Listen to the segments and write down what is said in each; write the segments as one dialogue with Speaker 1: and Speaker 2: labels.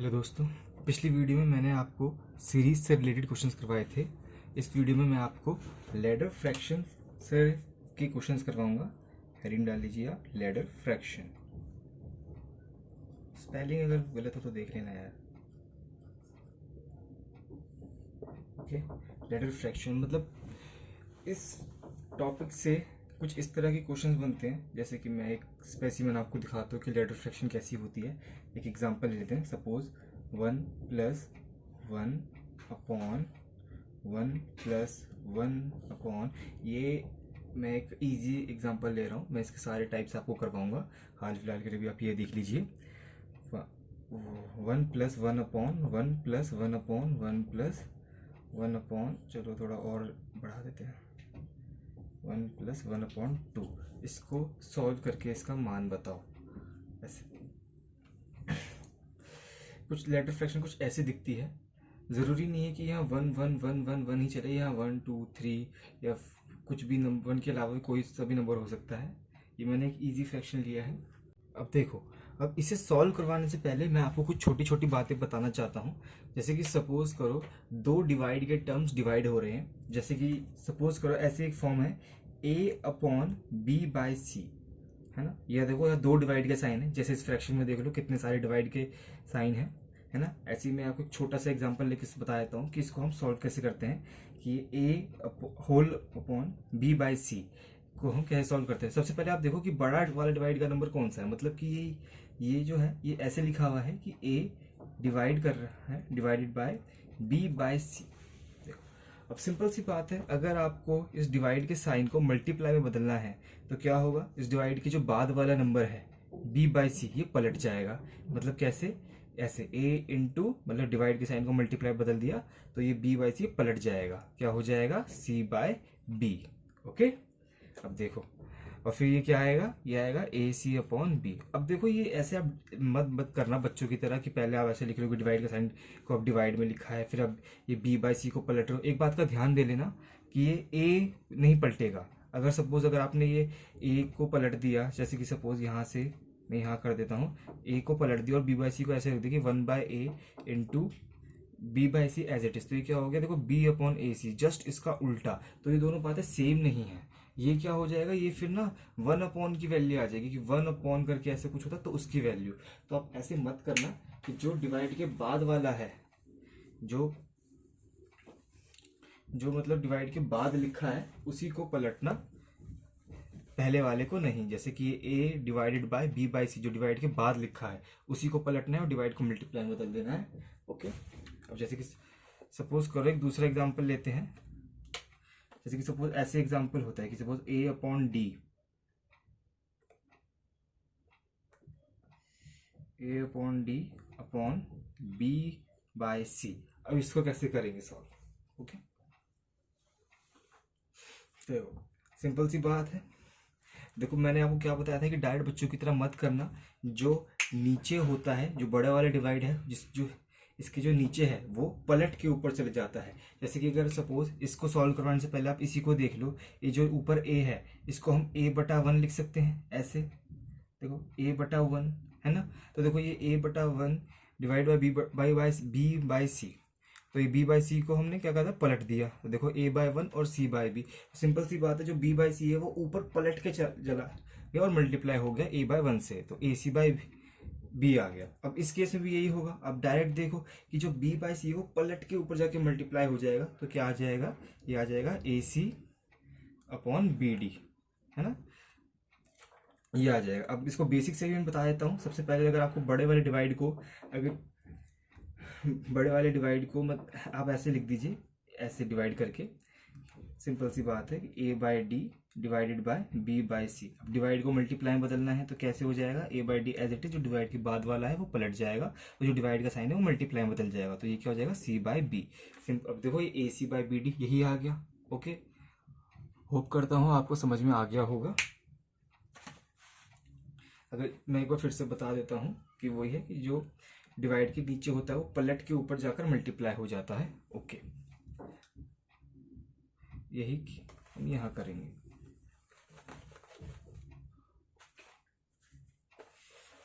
Speaker 1: Hello दोस्तों, पिछली video में मैंने आपको सीरीज से रिलेटेड क्वेश्चंस करवाए थे। इस वीडियो में मैं आपको लैडर फ्रैक्शन से के क्वेश्चंस करवाऊंगा। हेडिंग डाल लीजिए आप, लैडर फ्रैक्शन। स्पेलिंग अगर गलत हो तो देख लेना यार। ओके, लैडर फ्रैक्शन मतलब इस टॉपिक से कुछ इस तरह के क्वेश्चंस बनते हैं। जैसे कि मैं एक स्पेसिमन आपको दिखाता हूँ कि लैडर फ्रैक्शन कैसी होती है। एक एग्जांपल ले लेते हैं। Suppose 1 plus 1 upon 1 plus 1 upon, ये मैं एक इजी एग्जांपल ले रहा हूँ। मैं इसके सारे टाइप्स आपको करवाऊंगा। हाल फिलहाल के लिए भी आप ये देख लीजिए। 1 plus 1 upon 1 plus 1 upon 1 plus 1 upon, चलो थोड़ा और बढ़ा देते हैं, 1 प्लस 1 अपॉन 2। इसको सॉल्व करके इसका मान बताओ। ऐसे कुछ लेटर फ्रैक्शन कुछ ऐसे दिखती है। ज़रूरी नहीं है कि यहाँ 1 1 1 1 1 ही चले, यहाँ 1 2 3 या कुछ भी नंबर 1 के अलावा कोई सभी नंबर हो सकता है। ये मैंने एक इजी फ्रैक्शन लिया है। अब देखो, अब इसे सॉल्व करवाने से पहले मैं आपको कुछ छोटी छोटी बातें बताना चाहता हूँ। जैसे कि सपोज करो दो डिवाइड के टर्म्स डिवाइड हो रहे हैं। जैसे कि सपोज करो ऐसे एक फॉर्म है a अपॉन बी बाई सी, है ना। यह देखो, यहाँ दो डिवाइड के साइन है। जैसे इस फ्रैक्शन में देख लो कितने सारे डिवाइड के साइन है ना। ऐसे ही मैं आपको एक छोटा सा एग्जांपल लेके बता देता हूँ कि इसको हम सॉल्व कैसे करते हैं। कि a whole upon b by C को हम कैसे सॉल्व करते हैं। सबसे पहले आप देखो कि बड़ा वाला डिवाइड का नंबर कौन सा है। मतलब कि ये जो है ये ऐसे लिखा हुआ है कि a डिवाइड कर रहा है divided by b by C. अब सिंपल सी बात है, अगर आपको इस डिवाइड के साइन को मल्टीप्लाई में बदलना है तो क्या होगा, इस डिवाइड के जो बाद वाला नंबर है b बाई सी ये पलट जाएगा। मतलब कैसे, ऐसे a इंटू, मतलब डिवाइड के साइन को मल्टीप्लाई बदल दिया तो ये b बाई सी पलट जाएगा। क्या हो जाएगा, c बाय b। ओके, अब देखो, और फिर ये क्या आएगा, ये आएगा ए सी अपॉन बी। अब देखो ये ऐसे आप मत करना बच्चों की तरह कि पहले आप ऐसे लिख रहे हो कि डिवाइड का साइन को अब डिवाइड में लिखा है, फिर अब ये बी बाई सी को पलट रहे हो। एक बात का ध्यान दे लेना कि ये ए नहीं पलटेगा। अगर सपोज अगर आपने ये ए को पलट दिया, जैसे कि सपोज यहाँ से मैं यहाँ कर देता हूँ, ए को पलट दिया और बी बाई सी को ऐसे रख दिया कि 1 by A into B by C as it is, तो ये क्या हो गया, देखो B upon A C, just इसका उल्टा। तो ये दोनों बातें सेम नहीं है। ये क्या हो जाएगा, ये फिर ना 1 अपॉन की वैल्यू आ जाएगी कि 1 अपॉन करके ऐसे कुछ होता तो उसकी वैल्यू। तो आप ऐसे मत करना कि जो डिवाइड के बाद वाला है, जो जो मतलब डिवाइड के बाद लिखा है उसी को पलटना, पहले वाले को नहीं। जैसे कि ए डिवाइडेड बाय बी बाई सी, जो डिवाइड के बाद लिखा है उसी को पलटना है और डिवाइड को मल्टीप्लाई में बदल देना है। ओके, अब जैसे कि सपोज करो एक दूसरा एग्जांपल लेते हैं। जैसे कि सपोज ऐसे एग्जांपल होता है कि suppose a upon D, a upon D upon b by C. अब इसको कैसे करेंगे सॉल्व। ओके, तो सिंपल सी बात है। देखो मैंने आपको क्या बताया था कि डायरेक्ट बच्चों की तरह मत करना। जो नीचे होता है, जो बड़े वाले डिवाइड है, जो इसके जो नीचे है वो पलट के ऊपर चले जाता है। जैसे कि अगर सपोज इसको सॉल्व करवाने से पहले आप इसी को देख लो, ये जो ऊपर a है इसको हम a बटा 1 लिख सकते हैं ऐसे। देखो a बटा 1 है ना। तो देखो ये a बटा 1 डिवाइड बाई बी बाई सी, तो ये b बाई सी को हमने क्या कहा था, पलट दिया। तो देखो a बाय 1 और c बाय b। सिंपल सी बात है, जो b बाई सी है वो ऊपर पलट के चला गया और मल्टीप्लाई हो गया a बाय 1 से, तो ए सी बाई b आ गया। अब इस केस में भी यही होगा। अब डायरेक्ट देखो कि जो b बाई सी है वो पलट के ऊपर जाके मल्टीप्लाई हो जाएगा, तो क्या आ जाएगा, ये आ जाएगा ए सी अपॉन बी डी, है ना। ये आ जाएगा। अब इसको बेसिक से भी मैं बता देता हूँ। सबसे पहले अगर आपको बड़े वाले डिवाइड को, अगर बड़े वाले डिवाइड को मत आप ऐसे लिख दीजिए, ऐसे डिवाइड करके। सिंपल सी बात है कि a by D divided by b by C. अब डिवाइड को मल्टीप्लाई में बदलना है तो कैसे हो जाएगा, a by D as it is, जो डिवाइड के बाद वाला है वो पलट जाएगा और जो डिवाइड का साइन है वो मल्टीप्लाई में बदल जाएगा। तो ये क्या हो जाएगा, c बाई बी। अब देखो ये ए सी बाई बी डी यही आ गया। ओके, होप करता हूँ आपको समझ में आ गया होगा। अगर मैं एक बार फिर से बता देता हूँ कि वही है कि जो डिवाइड के नीचे होता है वो पलट के ऊपर जाकर मल्टीप्लाई हो जाता है। ओके, यही हम यहाँ करेंगे।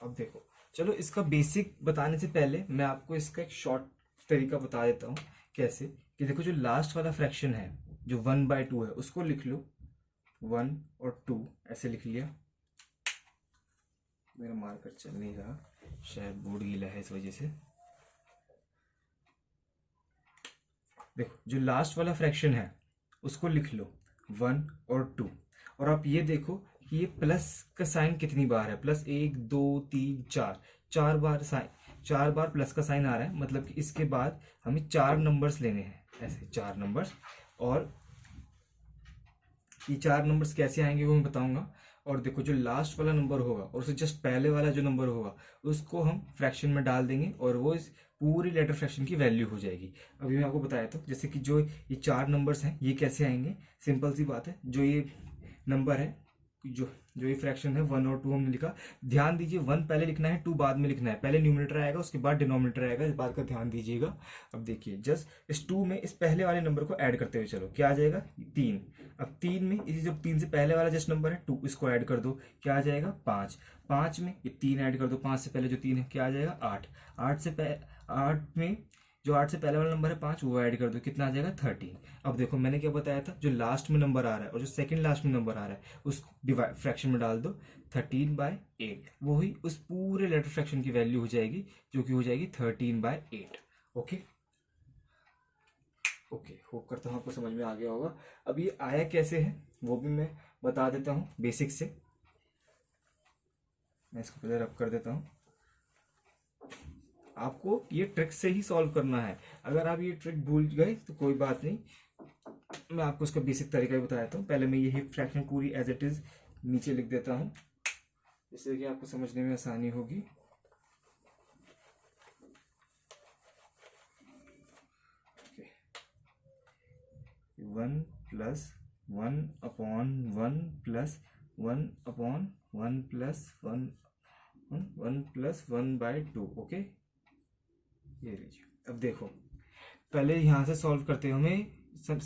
Speaker 1: अब देखो, चलो इसका बेसिक बताने से पहले मैं आपको इसका एक शॉर्ट तरीका बता देता हूँ कैसे। कि देखो जो लास्ट वाला फ्रैक्शन है जो 1/2 है उसको लिख लो 1 और 2 ऐसे लिख लिया। मेरा मार्कर चल नहीं रहा, शायद बोर्ड गीला है इस वजह से। देखो जो लास्ट वाला फ्रैक्शन है उसको लिख लो 1 और 2। और आप ये देखो कि ये प्लस का साइन कितनी बार है, प्लस 1 2 3 4, 4 बार साइन, 4 बार प्लस का साइन आ रहा है। मतलब कि इसके बाद हमें 4 नंबर्स लेने हैं, ऐसे 4 नंबर्स। और ये 4 नंबर्स कैसे आएंगे वो मैं बताऊंगा। और देखो जो लास्ट वाला नंबर होगा और उससे जस्ट पहले वाला जो नंबर होगा उसको हम फ्रैक्शन में डाल देंगे और वो इस पूरी लेटर फ्रैक्शन की वैल्यू हो जाएगी। अभी मैं आपको बताया था जैसे कि जो ये 4 नंबर्स हैं ये कैसे आएंगे, सिंपल सी बात है। जो ये नंबर है, जो जो ये फ्रैक्शन है 1 और 2 हमने लिखा, ध्यान दीजिए 1 पहले लिखना है 2 बाद में लिखना है। पहले न्यूमरेटर आएगा उसके बाद डिनोमिनेटर आएगा, इस बात का ध्यान दीजिएगा। अब देखिए जस्ट इस 2 में इस पहले वाले नंबर को ऐड करते हुए चलो, क्या आ जाएगा 3। अब 3 में इसी जो 3 से पहले वाला जस्ट नंबर है 2, इसको ऐड कर दो, क्या आ जाएगा 5। 5 में ये 3 ऐड कर दो, 5 से पहले जो 3 है क्या आ जाएगा 8। 8 में जो 8 से पहले वाला नंबर है 5 वो ऐड कर दो, कितना आ जाएगा 13। अब देखो मैंने क्या बताया था, जो लास्ट में नंबर आ रहा है और जो सेकंड लास्ट में नंबर आ रहा है उसको डिवाइड फ्रैक्शन में डाल दो 13/8। वो ही उस पूरे लेटर फ्रैक्शन की वैल्यू हो जाएगी जो कि हो जाएगी 13/8। ओके ओके, होप करता हूँ आपको समझ में आ गया होगा। अब ये आया कैसे है वो भी मैं बता देता हूँ बेसिक से। मैं इसको पहले रब कर देता हूँ। आपको ये ट्रिक से ही सॉल्व करना है। अगर आप ये ट्रिक भूल गए तो कोई बात नहीं, मैं आपको इसका बेसिक तरीका ही बताया था। पहले मैं यही फ्रैक्शन पूरी एज इट इज नीचे लिख देता हूँ जिससे कि आपको समझने में आसानी होगी। One plus 1/1 plus 1/1 plus 1 plus 1/2। Okay, ये लीजिए। अब देखो पहले यहाँ से सॉल्व करते हैं, हमें सब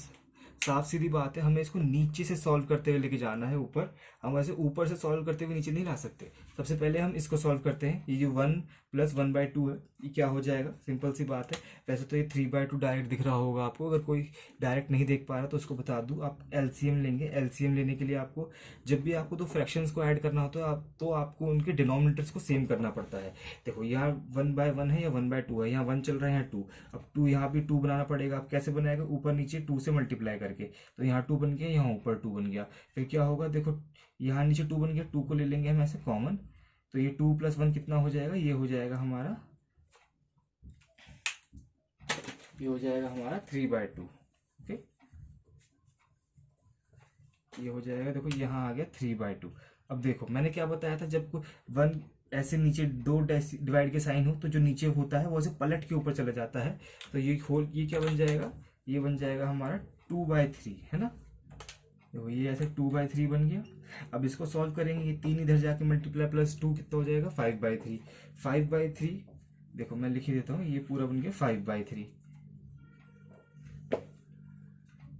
Speaker 1: साफ सीधी बात है, हमें इसको नीचे से सॉल्व करते हुए लेके जाना है ऊपर। हम ऐसे ऊपर से सॉल्व करते हुए नीचे नहीं ला सकते। सबसे पहले हम इसको सॉल्व करते हैं। ये जो 1 प्लस 1/2 है ये क्या हो जाएगा, सिंपल सी बात है। वैसे तो ये 3/2 डायरेक्ट दिख रहा होगा आपको, अगर कोई डायरेक्ट नहीं देख पा रहा तो उसको बता दूं, आप एलसीएम लेंगे। एलसीएम लेने के लिए आपको जब भी आपको दो फ्रैक्शंस को ऐड करना होता है तो आपको उनके डिनोमिनेटर्स को सेम करना पड़ता है। देखो यहाँ 1/1 है या 1/2 है, यहाँ 1 चल रहा है यहाँ 2। अब 2 यहाँ भी 2 बनाना पड़ेगा। अब कैसे बनाएगा, ऊपर नीचे 2 से मल्टीप्लाई करके। तो यहाँ 2 बन गया, यहाँ ऊपर 2 बन गया। फिर क्या होगा, देखो यहाँ नीचे 2 बन गया, 2 को ले लेंगे हम ऐसे कॉमन। तो ये 2 + 1 कितना हो जाएगा, ये हो जाएगा हमारा 3/2। ओके, ये हो जाएगा, देखो यहाँ आ गया 3/2। अब देखो मैंने क्या बताया था, जब 1 ऐसे नीचे 2 डिवाइड के साइन हो तो जो नीचे होता है वो ऐसे पलट के ऊपर चला जाता है। तो ये क्या बन जाएगा, ये बन जाएगा हमारा 2/3, है ना। देखो ये ऐसे 2/3 बन गया। अब इसको सॉल्व करेंगे, ये 3 इधर जाके मल्टीप्लाई प्लस 2 कितना हो जाएगा 5/3। 5/3 देखो मैं लिख ही देता हूँ, ये पूरा बन गया 5/3।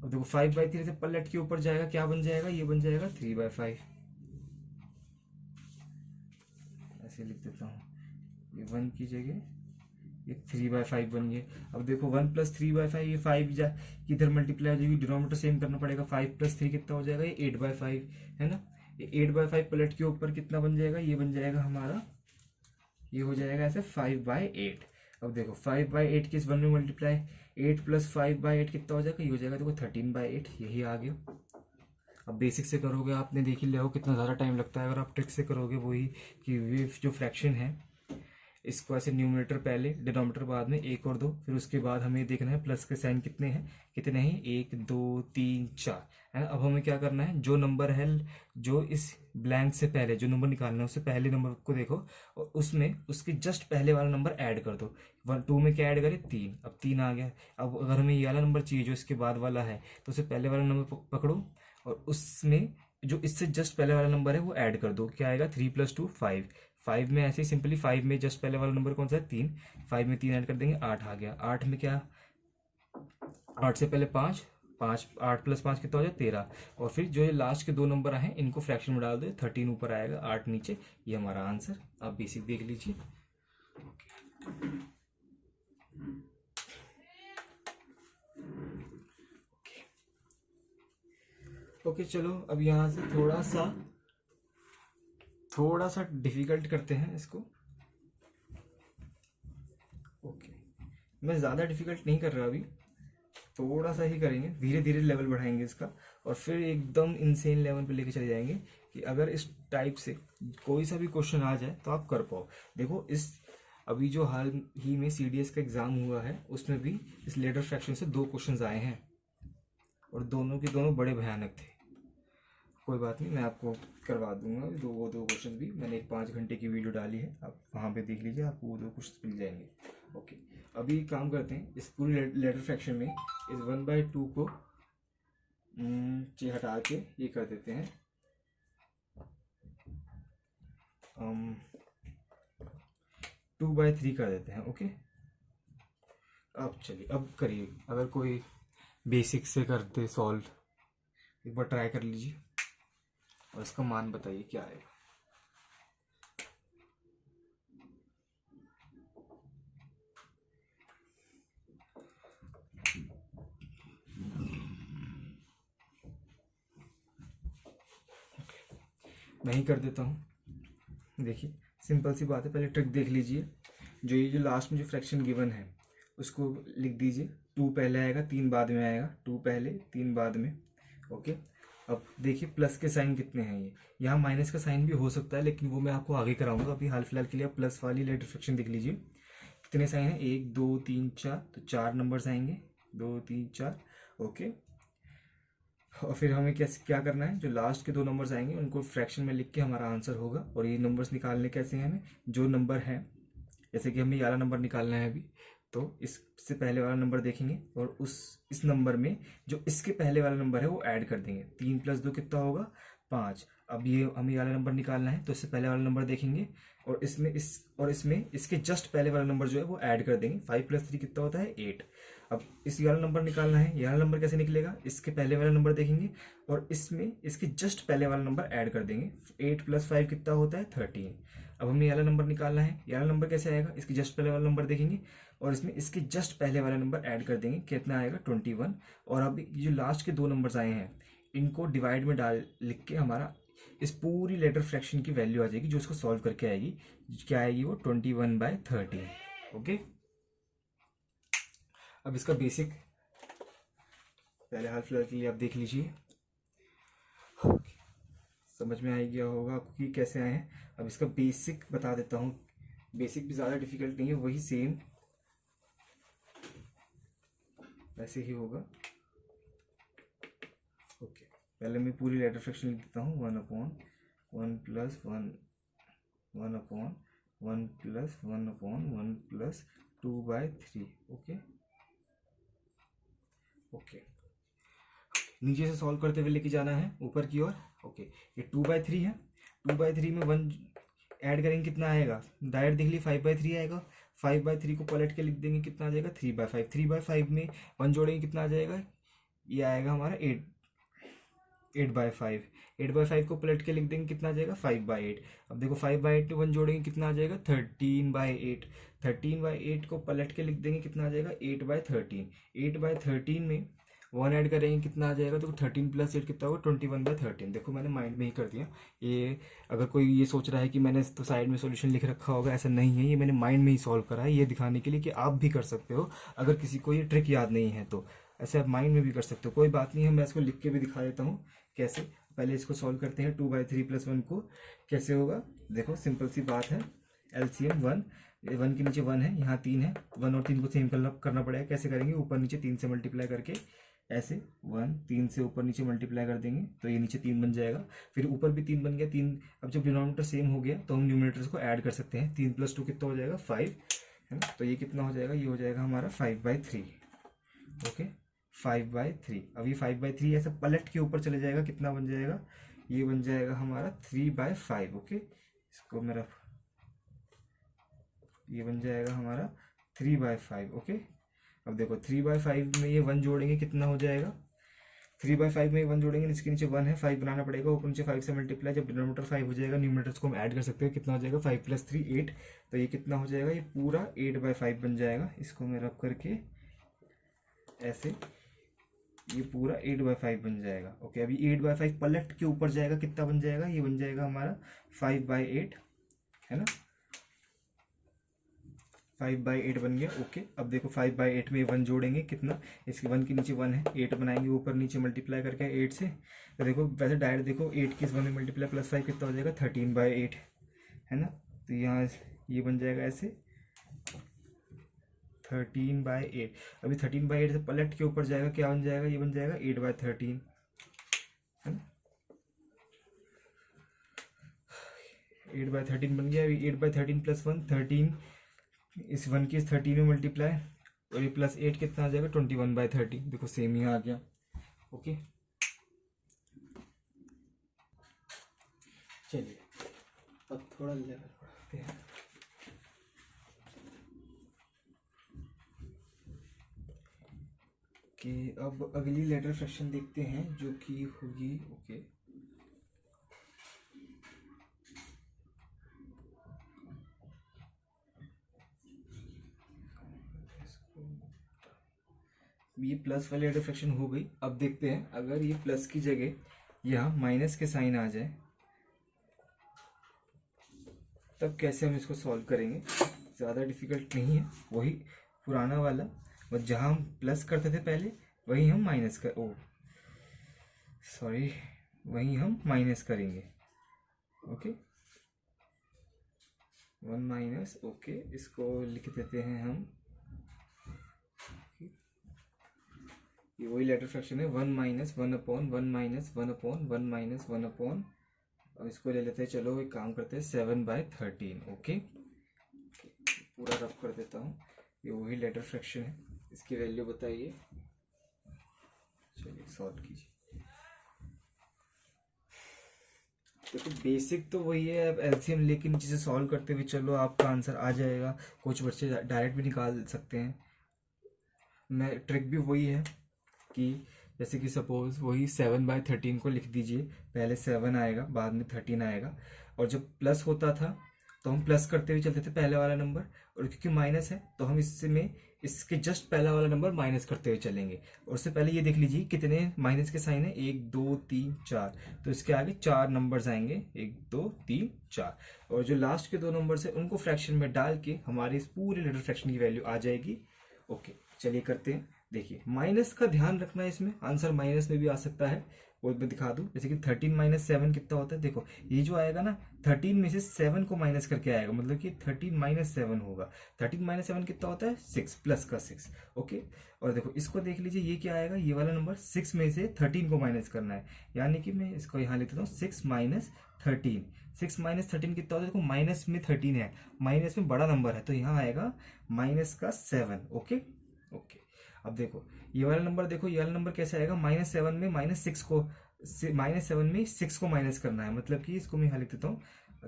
Speaker 1: अब देखो 5/3 से पलट के ऊपर जाएगा, क्या बन जाएगा, ये बन जाएगा 3/5। ऐसे लिख देता हूँ, ये 1 की जगह ये 3/5 बन गए। अब देखो 1 + 3/5, ये 5 इधर मल्टीप्लाई हो जाएगी, डिनोमिनेटर सेम करना पड़ेगा। 5 + 3 कितना हो जाएगा, ये 8/5 है ना। ये 8/5 पलट के ऊपर कितना बन जाएगा, ये बन जाएगा हमारा, ये हो जाएगा ऐसे 5/8। अब देखो 5/8 किस 1 में मल्टीप्लाई, 8 + 5/8 कितना हो जाएगा, ये हो जाएगा देखो 13/8। यही आ गया। अब बेसिक से करोगे, आपने देख ही लिया हो कितना ज़्यादा टाइम लगता है। अगर आप ट्रिक से करोगे वही कि ये जो फ्रैक्शन है इसको ऐसे न्यूमरेटर पहले डिनोमिनेटर बाद में 1 और 2, फिर उसके बाद हमें देखना है प्लस के साइन कितने हैं, 1 2 3 4 है ना। अब हमें क्या करना है, जो नंबर है जो इस ब्लैंक से पहले जो नंबर निकालना है उससे पहले नंबर को देखो और उसमें उसके जस्ट पहले वाला नंबर ऐड कर दो। 2 में क्या ऐड करें 3, अब 3 आ गया। अब अगर हमें ये वाला नंबर चाहिए जो इसके बाद वाला है तो उससे पहले वाला नंबर पकड़ो और उसमें जो इससे जस्ट पहले वाला नंबर है वो ऐड कर दो। क्या आएगा 3 + 2 5। 5 में ऐसे ही सिंपली 5 में जस्ट पहले वाला नंबर कौन सा है 3, 5 में 3 ऐड कर देंगे 8 आ गया। 8 में क्या, 8 से पहले 5, 8 + 5 कितना हो जाए 13। और फिर जो ये लास्ट के 2 नंबर आए इनको फ्रैक्शन में डाल दो, 13 ऊपर आएगा 8 नीचे। ये हमारा आंसर। आप बेसिक देख लीजिए। ओके चलो अब यहाँ से थोड़ा सा डिफिकल्ट करते हैं इसको। ओके, मैं ज़्यादा डिफिकल्ट नहीं कर रहा अभी, थोड़ा सा ही करेंगे, धीरे धीरे लेवल बढ़ाएंगे इसका और फिर एकदम इनसेन लेवल पे लेके चले जाएंगे कि अगर इस टाइप से कोई सा भी क्वेश्चन आ जाए तो आप कर पाओ। देखो इस अभी जो हाल ही में सीडीएस का एग्ज़ाम हुआ है उसमें भी इस लेडर फ्रैक्शन से 2 क्वेश्चंस आए हैं और दोनों के दोनों बड़े भयानक थे। कोई बात नहीं, मैं आपको करवा दूंगा वो दो क्वेश्चन भी। मैंने एक 5 घंटे की वीडियो डाली है, आप वहाँ पे देख लीजिए, आपको वो 2 क्वेश्चन मिल जाएंगे। ओके, अभी एक काम करते हैं, इस पूरी लेटर फ्रैक्शन में इस 1/2 को हटा के ये कर देते हैं 2/3 कर देते हैं। ओके, अब चलिए अब करिए, अगर कोई बेसिक से करते सॉल्व एक बार ट्राई कर लीजिए और इसका मान बताइए क्या आएगा। मैं ही कर देता हूँ। देखिए सिंपल सी बात है, पहले ट्रिक देख लीजिए। जो लास्ट में जो फ्रैक्शन गिवन है उसको लिख दीजिए, 2 पहले आएगा 3 बाद में आएगा, 2 पहले 3 बाद में। ओके, अब देखिए प्लस के साइन कितने हैं, ये यहाँ माइनस का साइन भी हो सकता है लेकिन वो मैं आपको आगे कराऊंगा। अभी हाल फिलहाल के लिए आप प्लस वाली लेटर फ्रैक्शन देख लीजिए, कितने साइन हैं, 1 2 3 4, तो 4 नंबर्स आएंगे, 2 3 4। ओके, और फिर हमें क्या करना है, जो लास्ट के 2 नंबर्स आएंगे उनको फ्रैक्शन में लिख के हमारा आंसर होगा। और ये नंबर्स निकालने कैसे हैं, हमें जो नंबर है, जैसे कि हमें ये वाला नंबर निकालना है अभी, तो इससे पहले वाला नंबर देखेंगे और इस नंबर में जो इसके पहले वाला नंबर है वो ऐड कर देंगे। 3 + 2 कितना होगा, 5। अब ये हमें वाला नंबर निकालना है तो इससे पहले वाला नंबर देखेंगे और इसमें इसके जस्ट पहले वाला नंबर जो है वो ऐड कर देंगे। 5 + 3 कितना होता है, 8। अब इस वाला नंबर निकालना है, ये वाला नंबर कैसे निकलेगा, इसके पहले वाला नंबर देखेंगे और इसमें इसके जस्ट पहले वाला नंबर ऐड कर देंगे। 8 + 5 कितना होता है, 13। अब हमें ये वाला नंबर निकालना है, ये वाला नंबर कैसे आएगा, इसके जस्ट पहले वाला नंबर देखेंगे और इसमें इसके जस्ट पहले वाला नंबर ऐड कर देंगे, कितना आएगा, 21। और अब ये जो लास्ट के 2 नंबर्स आए हैं इनको डिवाइड में लिख के हमारा इस पूरी लेटर फ्रैक्शन की वैल्यू आ जाएगी, जो इसको सॉल्व करके आएगी, क्या आएगी वो 21/13। ओके, अब इसका बेसिक पहले हाल फिलहाल के लिए आप देख लीजिए, समझ में आ गया होगा आपको कि कैसे आए हैं। अब इसका बेसिक बता देता हूँ, बेसिक भी ज़्यादा डिफिकल्ट नहीं है, वही सेम ऐसे ही होगा। ओके, पहले मैं पूरी लेटर फ्रैक्शन लिख देता हूँ, 1/1 + 1 1/1 + 1/1 + 2/3। ओके ओके, नीचे से सॉल्व करते हुए लेके जाना है ऊपर की ओर। ओके, ये 2/3 है, 2/3 में 1 ऐड करेंगे कितना आएगा, डायरेक्ट देख लीजिए 5/3 आएगा। 5/3 को पलट के लिख देंगे, कितना आ जाएगा, 3/5। 3/5 में 1 जोड़ेंगे कितना आ जाएगा, ये आएगा हमारा 8/5। 8/5 को पलट के लिख देंगे, कितना आ जाएगा, 5/8। अब देखो 5/8 में 1 जोड़ेंगे कितना आ जाएगा, 13/8। 13/8 को पलट के लिख देंगे, कितना आ जाएगा, 8/13। 8/13 में 1 ऐड करेंगे, कितना आ जाएगा, देखो 13 + 8 कितना होगा, 21/13। देखो मैंने माइंड में ही कर दिया। ये अगर कोई ये सोच रहा है कि मैंने तो साइड में सॉल्यूशन लिख रखा होगा, ऐसा नहीं है, ये मैंने माइंड में ही सॉल्व करा है, ये दिखाने के लिए कि आप भी कर सकते हो। अगर किसी को ये ट्रिक याद नहीं है तो ऐसे आप माइंड में भी कर सकते हो, कोई बात नहीं है। मैं इसको लिख के भी दिखा देता हूँ कैसे। पहले इसको सॉल्व करते हैं, 2/3 + 1 को कैसे होगा। देखो सिंपल सी बात है, LCM 1, 1 के नीचे 1 है, यहाँ 3 है, 1 और 3 को सेम करना पड़ेगा। कैसे करेंगे, ऊपर नीचे 3 से मल्टीप्लाई करके, ऐसे 1 3 से ऊपर नीचे मल्टीप्लाई कर देंगे तो ये नीचे 3 बन जाएगा, फिर ऊपर भी 3 बन गया। 3, अब जब डिनोमिनेटर सेम हो गया तो हम न्यूमिनेटर्स को ऐड कर सकते हैं। 3 + 2 कितना हो जाएगा, 5 है ना, तो ये कितना हो जाएगा, ये हो जाएगा हमारा 5/3। ओके, 5/3। अब ये 5/3 ऐसे पलट के ऊपर चले जाएगा, कितना बन जाएगा, ये बन जाएगा हमारा 3/5। ओके, इसको मेरा ये बन जाएगा हमारा 3/5। ओके, अब देखो 3/5 में ये 1 जोड़ेंगे, कितना हो जाएगा, 3/5 में 1 जोड़ेंगे, इसके नीचे 1 है, 5 बनाना पड़ेगा, ऊपर नीचे 5 से मल्टीप्लाई, जब डिनोमिनेटर 5 हो जाएगा न्यूमरेटर्स को हम ऐड कर सकते हैं, कितना हो जाएगा 5 + 3 8, तो ये कितना हो जाएगा, ये पूरा 8/5 बन जाएगा। इसको मैं रब करके ऐसे, ये पूरा 8/5 बन जाएगा। ओके, अभी 8/5 पलट के ऊपर जाएगा, कितना बन जाएगा, ये बन जाएगा हमारा 5/8, है ना, 5/8 बन गया। ओके, अब देखो 5/8 में 1 जोड़ेंगे, कितना, इसके 1 के नीचे 1 है, 8 बनाएंगे, ऊपर नीचे मल्टीप्लाई करके 8 से, तो देखो वैसे डायरेक्ट देखो 8 के इस 1 में मल्टीप्लाई +5 कितना हो जाएगा 13/8, है ना, तो यहाँ ये बन जाएगा ऐसे 13/8। अभी 13/8 से पलट के ऊपर जाएगा, क्या बन जाएगा, ये बन जाएगा 8/13, है ना, 8/13 बन गया। अभी 8/13 + 1 13, इस 1 की इस 13 में मल्टीप्लाई, और ये +8 कितना आ जाएगा 21/13, देखो सेम ही आ गया। ओके, चलिए अब थोड़ा लेवल बढ़ाते हैं। कि अब अगली लेटर फ्रैक्शन देखते हैं जो कि होगी, ओके, ये प्लस वाली लेटर फ्रैक्शन हो गई। अब देखते हैं अगर ये प्लस की जगह यहाँ माइनस के साइन आ जाए तब कैसे हम इसको सॉल्व करेंगे। ज़्यादा डिफिकल्ट नहीं है, वही पुराना वाला, बस जहाँ हम प्लस करते थे पहले वही हम माइनस कर, ओ सॉरी, वही हम माइनस करेंगे। ओके, 1 - ओके, इसको लिख देते हैं हम, ये वही लेटर फ्रैक्शन है, 1 - 1/1 - 1 - 1/1। अब इसको ले लेते हैं, चलो एक काम करते हैं 7/13। ओके, पूरा रफ कर देता हूँ, ये वही लेटर फ्रैक्शन है, इसकी वैल्यू बताइए, चलिए सॉल्व कीजिए। देखो बेसिक तो वही है, अब एलसीएम लेकिन जिसे सॉल्व करते हुए चलो आपका आंसर आ जाएगा, कुछ बच्चे डायरेक्ट भी निकाल सकते हैं। मैं ट्रिक भी वही है कि जैसे कि सपोज वही 7/13 को लिख दीजिए, पहले 7 आएगा बाद में 13 आएगा, और जब प्लस होता था तो हम प्लस करते हुए चलते थे पहले वाला नंबर, और क्योंकि माइनस है तो हम इसमें इसके जस्ट पहला वाला नंबर माइनस करते हुए चलेंगे। और उससे पहले ये देख लीजिए कितने माइनस के साइन है, 1 2 3 4, तो इसके आगे 4 नंबर्स आएंगे, 1 2 3 4, और जो लास्ट के 2 नंबर्स है उनको फ्रैक्शन में डाल के हमारे इस पूरे लेटर फ्रैक्शन की वैल्यू आ जाएगी। ओके, चलिए करते हैं। देखिए माइनस का ध्यान रखना है, इसमें आंसर माइनस में भी आ सकता है, वो मैं दिखा दूं, जैसे कि 13 - 7 कितना होता है, देखो ये जो आएगा ना 13 में से 7 को माइनस करके आएगा, मतलब कि 13 - 7 होगा। 13 - 7 कितना होता है 6 प्लस का 6। ओके, और देखो इसको देख लीजिए, ये क्या आएगा, ये वाला नंबर 6 में से 13 को माइनस करना है, यानी कि मैं इसको यहाँ लिख देता हूँ 6 - 13। 6 - 13 कितना होता है, देखो माइनस में 13 है, माइनस में बड़ा नंबर है तो यहाँ आएगा -7। ओके ओके, अब देखो ये वाला नंबर, देखो ये वाला नंबर कैसे आएगा, -7 में -6 को, -7 में 6 को माइनस करना है, मतलब कि इसको मैं यहाँ लिख देता हूँ,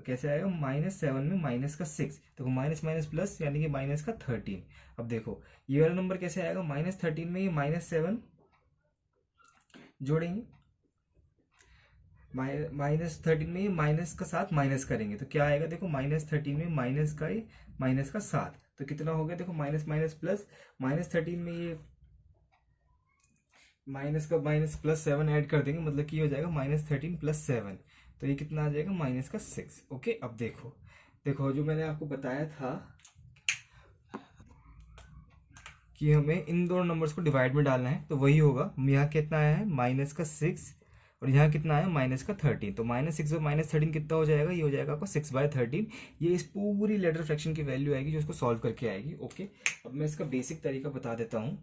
Speaker 1: कैसे आएगा, -7 में -6, देखो माइनस माइनस प्लस यानी कि -13। अब देखो ये वाला नंबर कैसे आएगा, -13 में ये -7 जोड़ेंगे, -13 में ये माइनस का 7 माइनस करेंगे तो क्या आएगा, देखो -13 में माइनस का 7, तो कितना हो गया, देखो माइनस माइनस प्लस, -13 में ये माइनस का माइनस +7 ऐड कर देंगे, मतलब कि हो जाएगा -13 + 7, तो ये कितना आ जाएगा -6। ओके, अब देखो देखो जो मैंने आपको बताया था कि हमें इन दोनों नंबर्स को डिवाइड में डालना है, तो वही होगा। यहाँ कितना आया है -6, और यहाँ कितना आया -13, तो -6 और -13 कितना हो जाएगा, ये हो जाएगा आपका 6/13। ये इस पूरी लेटर फ्रैक्शन की वैल्यू आएगी जो इसको सॉल्व करके आएगी। ओके, अब मैं इसका बेसिक तरीका बता देता हूँ।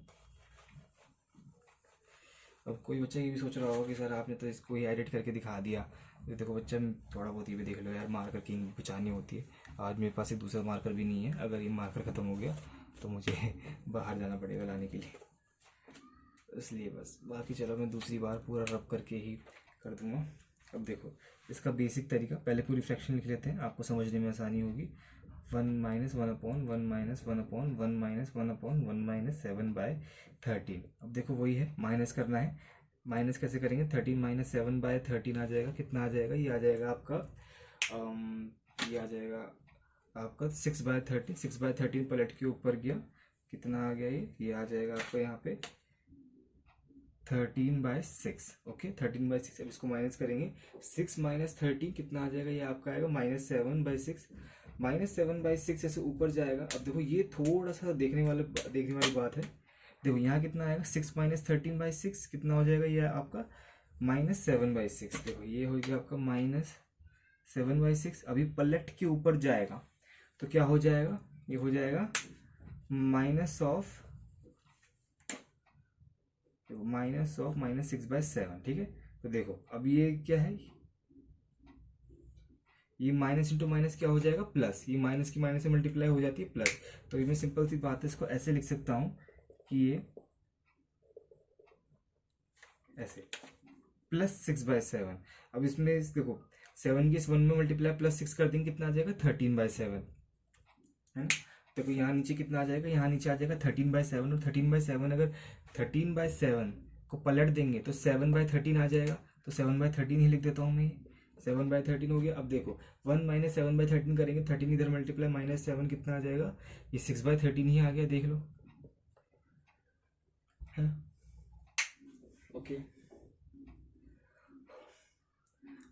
Speaker 1: अब कोई बच्चा ये भी सोच रहा होगा कि सर आपने तो इसको ही एडिट करके दिखा दिया, तो देखो बच्चा थोड़ा बहुत ये भी देख लो यार, मार्कर की बचानी होती है। आज मेरे पास एक दूसरा मार्कर भी नहीं है, अगर ये मार्कर ख़त्म हो गया तो मुझे बाहर जाना पड़ेगा लाने के लिए, इसलिए बस। बाकी चलो मैं दूसरी बार पूरा रब करके ही कर दूंगा। अब देखो इसका बेसिक तरीका, पहले पूरी फ्रैक्शन लिख लेते हैं, आपको समझने में आसानी होगी। 1 - 1/1 - 1/1 - 1/1 - 7/13। अब देखो वही है, माइनस करना है, माइनस कैसे करेंगे, 13 माइनस 7/13 आ जाएगा, कितना आ जाएगा, ये आ जाएगा आपका ये आ जाएगा आपका 6/13, 6/13 पलट के ऊपर गया, कितना आ गया, ये आ जाएगा आपको यहाँ पे 13/6। ओके, 13/6। अब इसको माइनस करेंगे, 6 माइनस 13 कितना आ जाएगा, ये आपका आएगा -7/6। -7/6 ऐसे ऊपर जाएगा। अब देखो ये थोड़ा सा देखने वाली बात है। देखो यहाँ कितना आएगा, 6 माइनस 13/6 कितना हो जाएगा, ये आपका -7/6। देखो ये हो गया आपका -7/6। अभी पलट के ऊपर जाएगा तो क्या हो जाएगा, ये हो जाएगा -6/7। ठीक है, तो देखो अब ये क्या है, ये माइनस इंटू माइनस क्या हो जाएगा, प्लस। ये माइनस की माइनस से मल्टीप्लाई हो जाती है प्लस। तो ये मैं सिंपल सी बात है, इसको ऐसे लिख सकता हूं कि ये ऐसे +6/7। अब इसमें देखो 7 के इस 1 में मल्टीप्लाई +6 कर देंगे, कितना आ जाएगा 13/7, है ना। देखो यहाँ नीचे कितना आ जाएगा, यहाँ नीचे आ जाएगा 13/7। और 13/7 अगर 13/7 को पलट देंगे तो 7/13 आ जाएगा। तो 7/13 ही लिख देता हूँ मैं, 7/13 हो गया। अब देखो 1 माइनस 7/13 करेंगे, 13 इधर मल्टीप्लाई -7 कितना आ जाएगा, ये 6/13 ही आ गया, देख लो, है ना। ओके,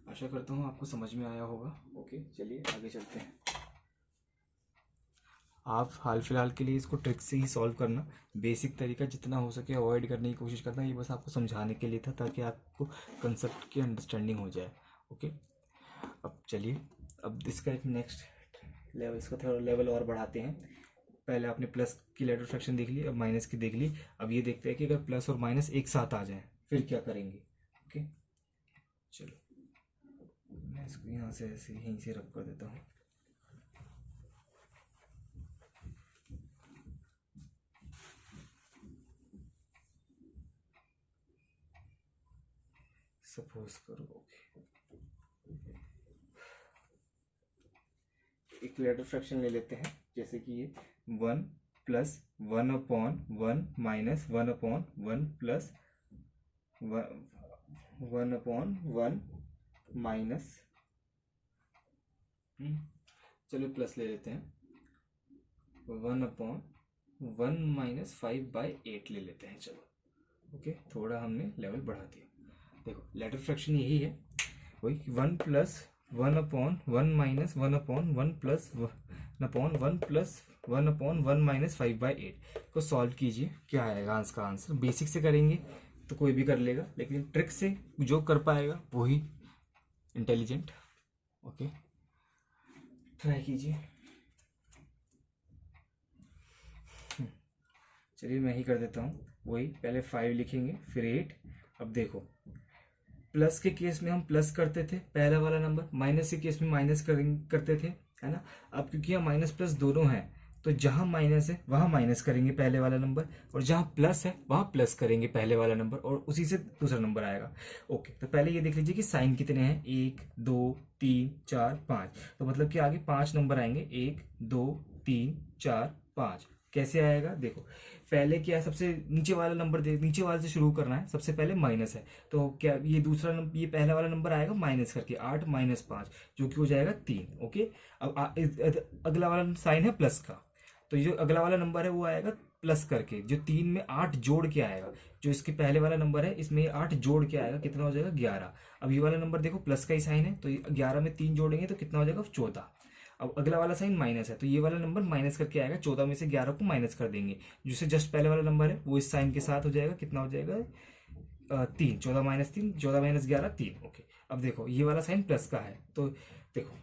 Speaker 1: आशा करता हूँ आपको समझ में आया होगा। ओके, चलिए आगे चलते हैं। आप हाल फिलहाल के लिए इसको ट्रिक से ही सॉल्व करना, बेसिक तरीका जितना हो सके अवॉइड करने की कोशिश करना। ये बस आपको समझाने के लिए था ताकि आपको कंसेप्ट की अंडरस्टैंडिंग हो जाए। ओके, अब चलिए, अब इसका एक नेक्स्ट लेवल, इसका थोड़ा लेवल और बढ़ाते हैं। पहले आपने प्लस की लेटर फ्रैक्शन देख ली, अब माइनस की देख ली। अब ये देखते हैं कि अगर प्लस और माइनस एक साथ आ जाए फिर क्या करेंगे। ओके, चलो मैं इसको यहाँ से ऐसे यहीं से रख कर देता हूँ। सपोज करो एक लेटर फ्रैक्शन ले लेते हैं, जैसे कि ये 1 + 1/1 माइनस 1/1 प्लस 1/1 माइनस, चलो प्लस ले लेते हैं, 1/1 माइनस 5/8 ले लेते हैं। चलो ओके, थोड़ा हमने लेवल बढ़ा दिया। देखो लेटर फ्रैक्शन यही है, वही 1 + 1/1 माइनस 1/1 प्लस 1/1 प्लस 1/1 माइनस 5/8 को सॉल्व कीजिए। क्या आएगा इसका आंसर। बेसिक से करेंगे तो कोई भी कर लेगा, लेकिन ट्रिक से जो कर पाएगा वही इंटेलिजेंट। ओके, ट्राई कीजिए। चलिए मैं ही कर देता हूँ। वही पहले 5 लिखेंगे, फिर 8। अब देखो प्लस के केस में हम प्लस करते थे पहला वाला नंबर, माइनस के केस में माइनस करते थे, है ना। अब क्योंकि यहाँ माइनस प्लस दोनों हैं तो जहाँ माइनस है वहाँ माइनस करेंगे पहले वाला नंबर, और जहाँ प्लस है वहाँ प्लस करेंगे पहले वाला नंबर, और उसी से दूसरा नंबर आएगा। ओके, तो पहले ये देख लीजिए कि साइन कितने हैं, 1 2 3 4 5। तो मतलब कि आगे 5 नंबर आएंगे, 1 2 3 4 5। कैसे आएगा देखो, पहले क्या है, सबसे नीचे वाला नंबर नीचे वाले से शुरू करना है। सबसे पहले माइनस है तो क्या ये दूसरा नंबर, ये पहला वाला नंबर आएगा माइनस करके 8 माइनस 5 जो कि हो जाएगा 3। ओके, अब अगला वाला साइन है प्लस का, तो ये जो अगला वाला नंबर है वो आएगा प्लस करके, जो 3 में 8 जोड़ के आएगा। जो इसके पहले वाला नंबर है इसमें 8 जोड़ के आएगा, कितना हो जाएगा 11। अब ये वाला नंबर देखो प्लस का ही साइन है तो 11 में 3 जोड़ेंगे तो कितना हो जाएगा 14। अब अगला वाला साइन माइनस है तो ये वाला नंबर माइनस करके आएगा, 14 में से 11 को माइनस कर देंगे। जिससे जस्ट पहले वाला नंबर है वो इस साइन के साथ हो जाएगा, कितना हो जाएगा 3। 14 माइनस 3, 14 माइनस 11 3। ओके, अब देखो ये वाला साइन प्लस का है तो देखो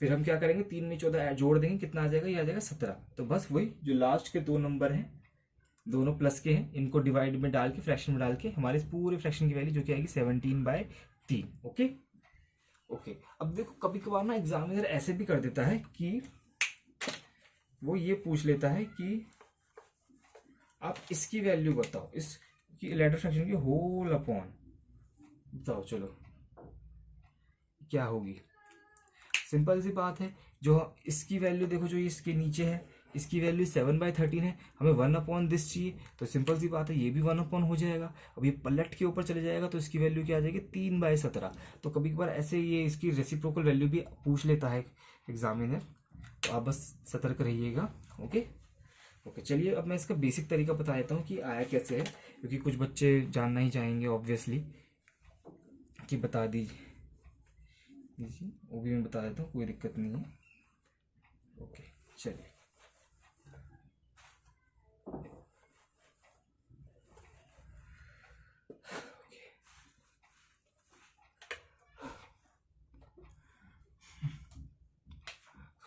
Speaker 1: फिर हम क्या करेंगे, 3 में 14 जोड़ देंगे, कितना आ जाएगा, ये आ जाएगा 17। तो बस वही जो लास्ट के 2 नंबर हैं दोनों प्लस के हैं, इनको डिवाइड में डाल के फ्रैक्शन में डाल के हमारे पूरे फ्रैक्शन की वैल्यू जो कि आएगी 17/3। ओके ओके, अब देखो कभी कभार ना एग्जामिनर ऐसे भी कर देता है कि वो ये पूछ लेता है कि आप इसकी वैल्यू बताओ, इसकी लेटर फ्रैक्शन की होल अपॉन बताओ। चलो क्या होगी, सिंपल सी बात है, जो इसकी वैल्यू देखो जो इसके नीचे है इसकी वैल्यू 7/13 है, हमें 1/this चाहिए, तो सिंपल सी बात है ये भी 1 हो जाएगा। अब ये पलट के ऊपर चले जाएगा तो इसकी वैल्यू क्या आ जाएगी 3/17। तो कभी कभार ऐसे ये इसकी रेसिप्रोकल वैल्यू भी पूछ लेता है एग्जामिनर, तो आप बस सतर्क रहिएगा। ओके ओके, चलिए अब मैं इसका बेसिक तरीका बता देता हूँ कि आया कैसे है, क्योंकि कुछ बच्चे जानना ही चाहेंगे ऑब्वियसली कि बता दीजिए, वो भी मैं बता देता हूँ, कोई दिक्कत नहीं है। ओके चलिए,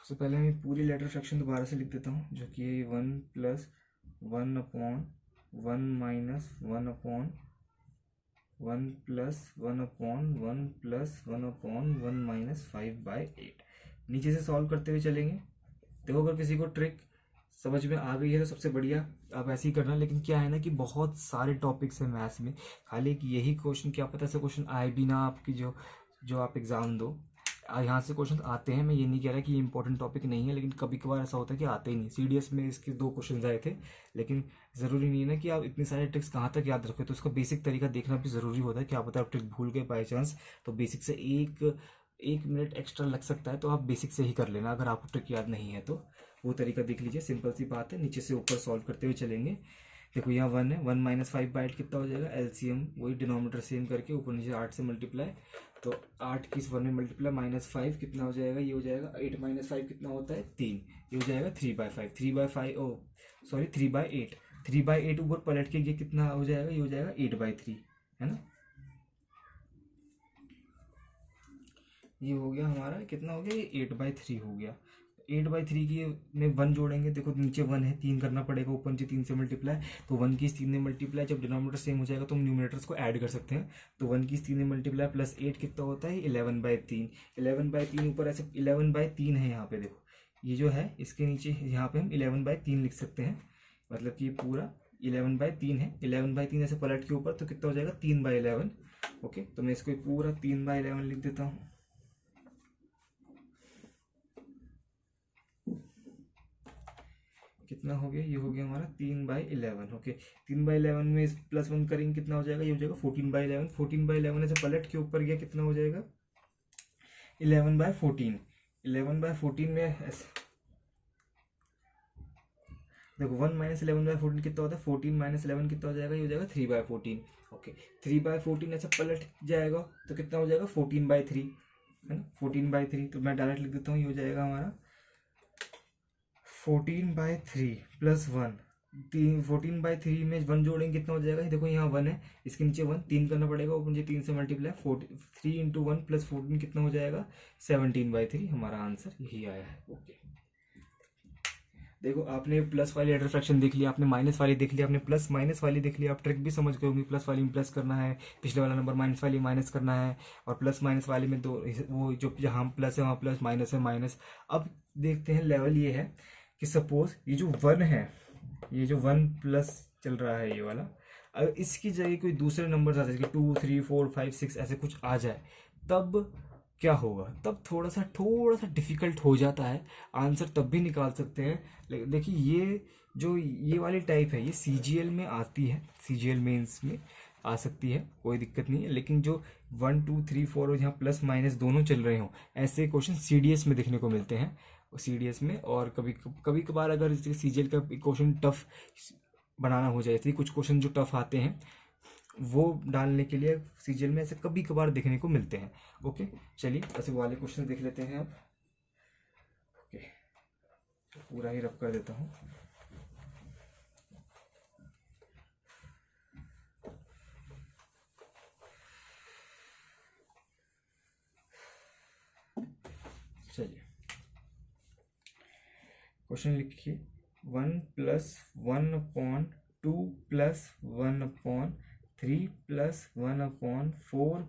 Speaker 1: सबसे पहले मैं पूरी लेटर फ्रैक्शन दोबारा से लिख देता हूँ, जो कि 1 + 1/1 - 1/1 + 1/1 + 1/1 - 5/8। नीचे से सॉल्व करते हुए चलेंगे। देखो अगर किसी को ट्रिक समझ में आ गई है तो सबसे बढ़िया, आप ऐसे ही करना। लेकिन क्या है ना कि बहुत सारे टॉपिक्स हैं मैथ्स में, खाली एक यही क्वेश्चन, क्या पता ऐसे क्वेश्चन आए भी ना आपकी जो जो आप एग्ज़ाम दो, यहाँ से क्वेश्चन आते हैं। मैं ये नहीं कह रहा कि ये इंपॉर्टेंट टॉपिक नहीं है, लेकिन कभी कभार ऐसा होता है कि आते ही नहीं। सीडीएस में इसके 2 क्वेश्चन आए थे, लेकिन ज़रूरी नहीं है ना कि आप इतनी सारे ट्रिक्स कहाँ तक याद रखोगे, तो उसका बेसिक तरीका देखना भी ज़रूरी होता है। क्या पता आप ट्रिक भूल गए बाई चांस, तो बेसिक से एक मिनट एक्स्ट्रा लग सकता है, तो आप बेसिक से ही कर लेना अगर आपको ट्रिक याद नहीं है तो। वो तरीका देख लीजिए, सिंपल सी बात है, नीचे से ऊपर सॉल्व करते हुए चलेंगे। देखो यहाँ 1 है, 1 - 5/8 कितना हो जाएगा, एलसीएम वही डिनोमिनेटर सेम करके ऊपर नीचे 8 से मल्टीप्लाई, तो 8 की इस 1 में मल्टीप्लाई -5 कितना हो जाएगा, ये हो जाएगा 8 - 5 कितना होता है 3, ये हो जाएगा 3/5, 3/5 ओ सॉरी 3/8, 3/8 ऊपर पलट के ये कितना हो जाएगा, ये हो जाएगा 8/3, है ना। ये हो गया हमारा, कितना हो गया, ये 8/3 हो गया। 8/3 की में 1 जोड़ेंगे, देखो नीचे 1 है, 3 करना पड़ेगा, ऊपर नीचे 3 से मल्टीप्लाई, तो 1 की इस 3 में मल्टीप्लाई, जब डिनोमिनेटर सेम हो जाएगा तो हम न्यूमरेटर्स को ऐड कर सकते हैं। तो 1 की इस 3 में मल्टीप्लाई प्लस 8 कितना होता है 11/3, 11/3 ऊपर ऐसे 11/3 है यहाँ पे, देखो ये जो है इसके नीचे यहाँ पे हम 11/3 लिख सकते हैं, मतलब कि ये पूरा 11/3 है। 11/3 ऐसे पलट के ऊपर तो कितना हो जाएगा 3/11। ओके, तो मैं इसको पूरा 3/11 लिख देता हूँ। कितना हो गया, ये हो गया हमारा 3/11। ओके, 3/11 में +1 करेंगे कितना हो जाएगा, ये हो जाएगा 14/11। 14/11 ऐसे पलट के ऊपर गया कितना हो जाएगा 11/14। 11/14 में ऐसे देखो 1 - 11/14 कितना होता है, 14 - 11 कितना हो जाएगा, ये हो जाएगा 3/14। ओके, 3/14 ऐसे पलट जाएगा तो कितना हो जाएगा 14/3, है ना, 14/3। तो मैं डायरेक्ट लिख देता हूँ, ये हो जाएगा हमारा 14/3 + 1, 14/3 में 1 जोड़ेंगे कितना हो जाएगा, देखो यहाँ 1 है, इसके नीचे 1, 3 करना पड़ेगा, ऊपर मुझे 3 से मल्टीप्लाई, 3 × 1 + 14 कितना हो जाएगा 17/3। हमारा आंसर यही आया है। ओके, देखो आपने प्लस वाली लेटर फ्रैक्शन देख लिया, आपने माइनस वाली देख लिया, आपने प्लस माइनस वाली देख लिया, आप ट्रिक भी समझ गए होंगे, प्लस वाली में प्लस करना है, पिछले वाला नंबर माइनस वाली माइनस करना है, और प्लस माइनस वाले में दो वो जो जहाँ प्लस है वहाँ प्लस, माइनस है माइनस। अब देखते हैं लेवल ये है कि सपोज ये जो 1 है, ये जो 1+ चल रहा है ये वाला, अगर इसकी जगह कोई दूसरे नंबर आ जाए, 2 3 4 5 6 ऐसे कुछ आ जाए, तब क्या होगा, तब थोड़ा सा डिफिकल्ट हो जाता है। आंसर तब भी निकाल सकते हैं, लेकिन देखिए ये जो ये वाली टाइप है ये सीजीएल में आती है, सीजीएल मेंस में आ सकती है, कोई दिक्कत नहीं है। लेकिन जो 1 2 3 4 और यहाँ प्लस माइनस दोनों चल रहे हों, ऐसे क्वेश्चन सीडीएस में देखने को मिलते हैं, सीडीएस में। और कभी कभार अगर सीजीएल का क्वेश्चन टफ बनाना हो जाए, जैसे कुछ क्वेश्चन जो टफ आते हैं वो डालने के लिए सीजीएल में ऐसे कभी कभार देखने को मिलते हैं। ओके, चलिए ऐसे वाले क्वेश्चन देख लेते हैं अब। ओके, पूरा ही रफ कर देता हूँ। चलिए क्वेश्चन लिखिए, 1 + 1/2 + 1/3 + 1/4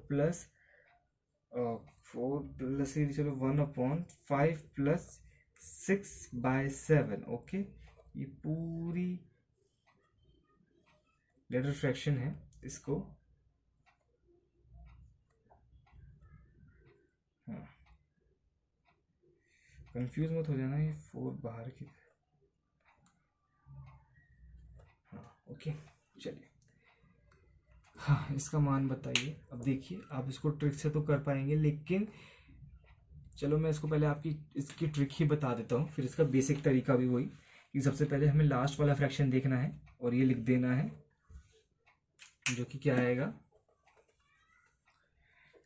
Speaker 1: + चलो 1/5 + 6/7। ओके, ये पूरी लेटर फ्रैक्शन है, इसको हाँ कंफ्यूज मत हो जाना, ये 4 बाहर की, ओके चलिए, हाँ इसका मान बताइए। अब देखिए आप इसको ट्रिक से तो कर पाएंगे, लेकिन चलो मैं इसको पहले आपकी इसकी ट्रिक ही बता देता हूँ, फिर इसका बेसिक तरीका भी वही कि सबसे पहले हमें लास्ट वाला फ्रैक्शन देखना है और ये लिख देना है, जो कि क्या आएगा,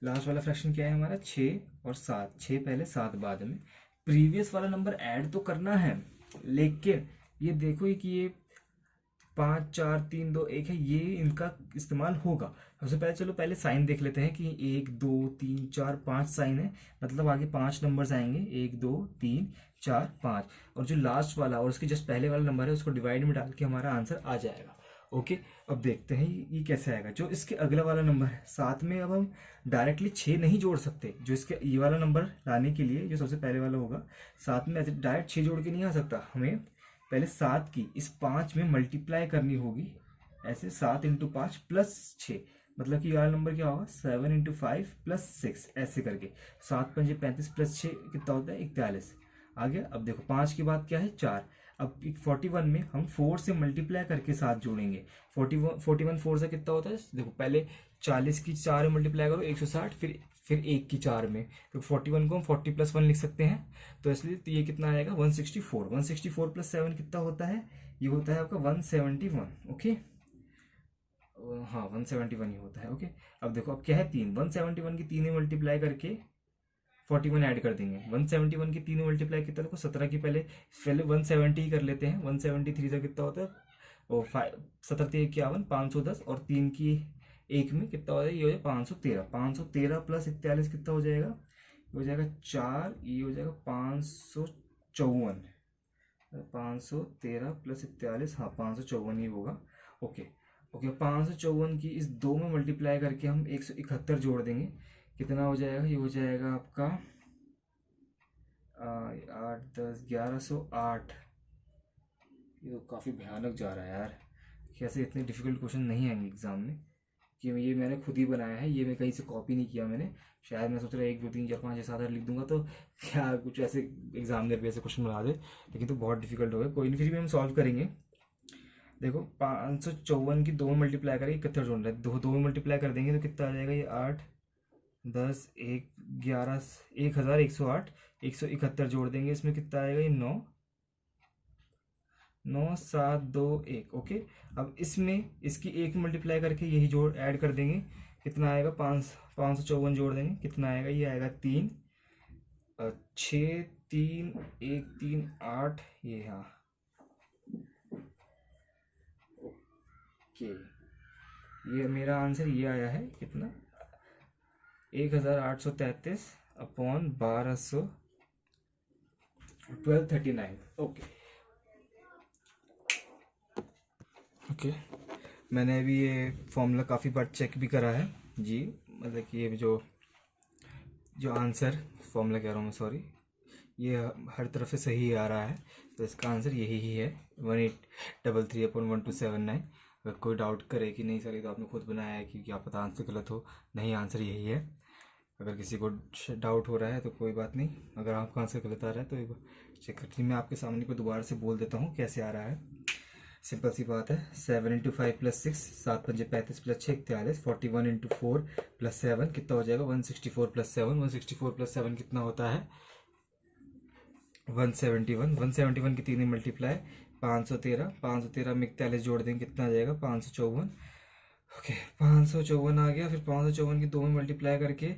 Speaker 1: लास्ट वाला फ्रैक्शन क्या है हमारा, 6 और 7, 6 पहले 7 बाद में। प्रीवियस वाला नंबर ऐड तो करना है, लेकिन ये देखो कि ये 5 4 3 2 1 है, ये इनका इस्तेमाल होगा। सबसे पहले चलो पहले साइन देख लेते हैं कि 1 2 3 4 5 साइन है, मतलब आगे 5 नंबर्स आएंगे, 1 2 3 4 5, और जो लास्ट वाला और उसके जस्ट पहले वाला नंबर है उसको डिवाइड में डाल के हमारा आंसर आ जाएगा। ओके, अब देखते हैं ये कैसे आएगा। जो इसके अगला वाला नंबर है 7 में, अब हम डायरेक्टली 6 नहीं जोड़ सकते, जो इसके ये वाला नंबर लाने के लिए जो सबसे पहले वाला होगा 7 में ऐसे डायरेक्ट 6 जोड़ के नहीं आ सकता, हमें पहले 7 की इस 5 में मल्टीप्लाई करनी होगी, ऐसे 7 इंटू 5 प्लस 6, मतलब कि ये वाला नंबर क्या होगा 7 इंटू 5 प्लस 6, ऐसे करके 7 पंजे 35 प्लस 6 कितना होता है 41 आ गया। अब देखो 5 के बाद क्या है 4, अब 41 में हम 4 से मल्टीप्लाई करके 7 जोड़ेंगे, 41 4 से कितना होता है, देखो पहले 40 की 4 में मल्टीप्लाई करो 160, फिर 1 की 4 में, तो 41 को हम 40 प्लस 1 लिख सकते हैं, तो इसलिए तो ये कितना आएगा 164, 164 प्लस 7 कितना होता है, ये होता है आपका 171। ओके, हाँ 171 ही होता है। ओके, अब देखो अब क्या है 3, 171 की 3 में मल्टीप्लाई करके 41 ऐड कर देंगे, 171 की 3 में मल्टीप्लाई कितना, देखो 17 की पहले पहले 170 ही कर लेते हैं, 173 से कितना होता है वो 5 17 510, और 3 की 1 में कितना हो जाएगा, ये हो जाएगा 513, 513 प्लस 41 कितना हो जाएगा, ये हो जाएगा 4, ये हो जाएगा 554, 513 प्लस 41, हाँ 554 ही होगा। ओके ओके, 554 की इस 2 में मल्टीप्लाई करके हम 171 जोड़ देंगे, कितना हो जाएगा, ये हो जाएगा आपका 8 10 1108। ये तो काफ़ी भयानक जा रहा है यार, कैसे इतने डिफिकल्ट क्वेश्चन नहीं आएंगे एग्जाम में, कि ये मैंने खुद ही बनाया है, ये मैं कहीं से कॉपी नहीं किया मैंने, शायद मैं सोच रहा 1 2 3 4 5 6 7 8 लिख दूंगा तो क्या कुछ ऐसे एग्जामिनर भी ऐसे क्वेश्चन बना दे, लेकिन तो बहुत डिफिकल्ट हो गया, कोई नहीं फिर भी हम सॉल्व करेंगे। देखो 554 की 2 में मल्टीप्लाई करेंगे, 71 जोड़ रहे हैं, दो में मल्टीप्लाई कर देंगे तो कितना आ जाएगा, ये 8 10 1 11 1108, 171 जोड़ देंगे, इसमें कितना आएगा, ये 9 9 7 2 1। ओके, अब इसमें इसकी 1 मल्टीप्लाई करके यही जोड़ ऐड कर देंगे, कितना आएगा 554 जोड़ देंगे, कितना आएगा, ये आएगा 3 6 3 1 3 8, ये हाँ ओके, ये मेरा आंसर ये आया है कितना, 1833 अपॉन 1200 1239। ओके ओके, मैंने अभी ये फॉर्मूला काफ़ी बार चेक भी करा है जी, मतलब कि ये जो जो आंसर फॉर्मूला कह रहा हूँ मैं, सॉरी, ये हर तरफ से सही आ रहा है, तो इसका आंसर यही ही है 1833 अपॉन 1279। अगर कोई डाउट करे कि नहीं सर ये तो आपने खुद बनाया है कि क्या पता आंसर गलत हो, नहीं आंसर यही है। अगर किसी को डाउट हो रहा है तो कोई बात नहीं, अगर आपका आंसर गलत आ रहा है तो एक चेक करके मैं आपके सामने को दोबारा से बोल देता हूँ कैसे आ रहा है। सिंपल सी बात है, 7 इंटू 5 प्लस 6, 7 पंजे 35 प्लस 6 41, 41 इंटू 4 प्लस 7 कितना हो जाएगा 164 प्लस 7, 164 प्लस 7 कितना होता है 171, 171 की 3 में मल्टीप्लाई 513, 513 में 41 जोड़ देंगे कितना आ जाएगा 554। ओके 554 आ गया, फिर 554 की 2 में मल्टीप्लाई करके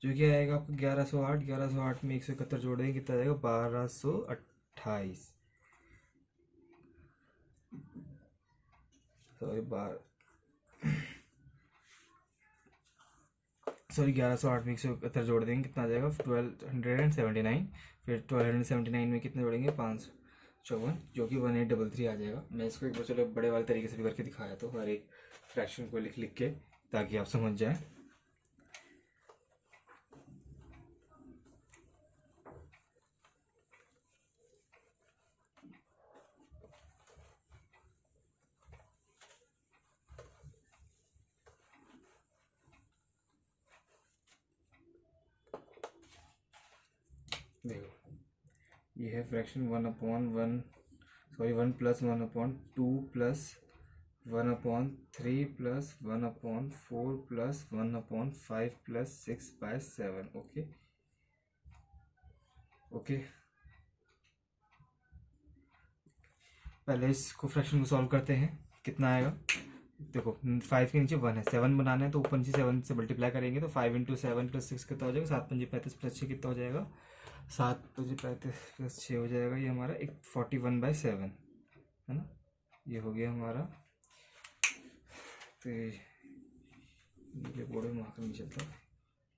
Speaker 1: जो कि आएगा आपको 1108, 1108 में 171 जोड़ देंगे कितना आ जाएगा 1228, सॉरी 1108 में 171 जोड़ देंगे कितना आ जाएगा 1279, फिर 1279 में कितने जोड़ेंगे 554, जो कि 1833 आ जाएगा। मैं इसको एक बार चलो बड़े वाले तरीके से भी करके दिखाया तो हर एक फ्रैक्शन को लिख लिख के, ताकि आप समझ जाएं। देखो ये है fraction 1 plus 1 upon 2 plus 1/3 plus 1/4 plus 1/5 plus 6/7। Okay okay, पहले इसको फ्रैक्शन को सॉल्व करते हैं। कितना आएगा देखो, 5 के नीचे 1 है, 7 बनाना है तो ऊपर नीचे 7 से मल्टीप्लाई करेंगे तो 5 × 7 + 6 कितना हो जाएगा, 7 × 5 = 35 प्लस 6 कितना हो जाएगा, 7 × 35 प्लस 6 हो जाएगा ये हमारा एक 41/7 है ना। ये हो गया हमारा, तो ये बोर्ड में मार्कर नहीं चलता,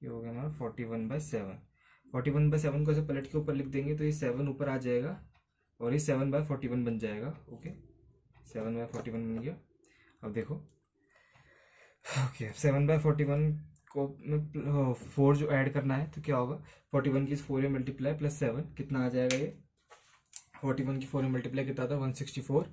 Speaker 1: ये हो गया हमारा 41/7। 41/7 को ऐसे पलट के ऊपर लिख देंगे तो ये 7 ऊपर आ जाएगा और ये 7/41 बन जाएगा। ओके, 7/41 बन गया। अब देखो, ओके 7/41 को 4 जो ऐड करना है तो क्या होगा, 41 की 4 में मल्टीप्लाई प्लस 7 कितना आ जाएगा, ये 41 की 4 में मल्टीप्लाई कितना था 164,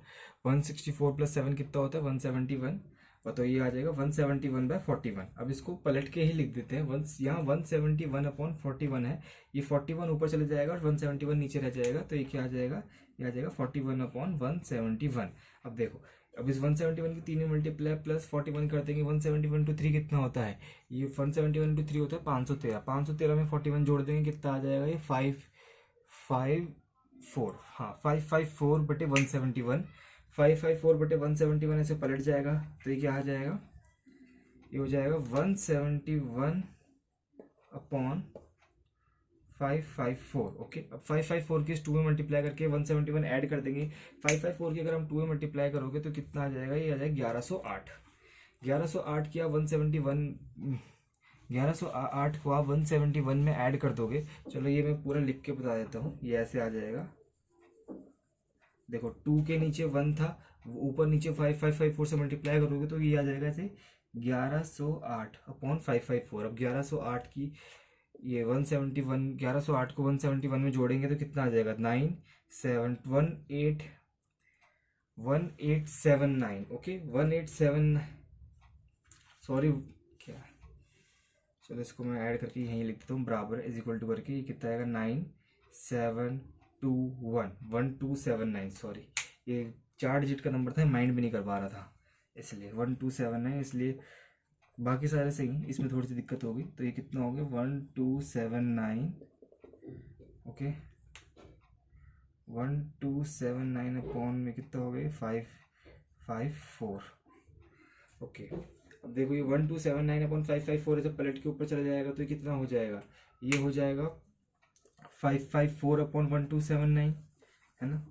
Speaker 1: 164 प्लस 7 कितना होता है 171, और तो ये आ जाएगा 171/41। अब इसको पलट के ही लिख देते हैं, यहाँ 171/41 है, ये 41 ऊपर चले जाएगा और 171 नीचे रह जाएगा, तो ये क्या आ जाएगा, ये आ जाएगा 41/171। अब देखो, अब इस 171 की 3 में मल्टीप्लाई प्लस 41 कर देंगे, 171 × 3 कितना होता है, ये 171 × 3 होता है 513, 513 में 41 जोड़ देंगे कितना आ जाएगा, ये 554, हाँ 554/171, 554/171 ऐसे पलट जाएगा तो ये क्या आ जाएगा, ये हो जाएगा 171/554। ओके, अब 554 की इस 2 में मल्टीप्लाई करके 171 ऐड कर देंगे, 554 की अगर हम 2 में मल्टीप्लाई करोगे तो कितना आ जाएगा, ये आ जाएगा 1108। 1108 किया 171, 1108 को आप 171 में ऐड कर दोगे। चलो ये मैं पूरा लिख के बता देता हूँ, ये ऐसे आ जाएगा, देखो 2 के नीचे 1 था, ऊपर नीचे 554 से मल्टीप्लाई करोगे तो ये आ जाएगा ऐसे 1108/554। अब 1108 की ये 171, 1108 को 171 में जोड़ेंगे तो कितना आ जाएगा 1879। ओके 187, सॉरी क्या, चलो इसको मैं ऐड करके यहीं लिख देता हूँ, बराबर इज इक्वल टू करके, ये कितना आएगा 1279, सॉरी ये 4 डिजिट का नंबर था, माइंड भी नहीं कर पा रहा था इसलिए 1279, इसलिए बाकी सारे सही हैं, इसमें थोड़ी सी दिक्कत होगी, तो ये कितना हो गया 1279। ओके 1279 अपॉन में कितना हो गया 554। ओके, अब देखो ये 1279/554 जब पलट के ऊपर चला जाएगा तो ये कितना हो जाएगा, ये हो जाएगा 554/1279 है ना,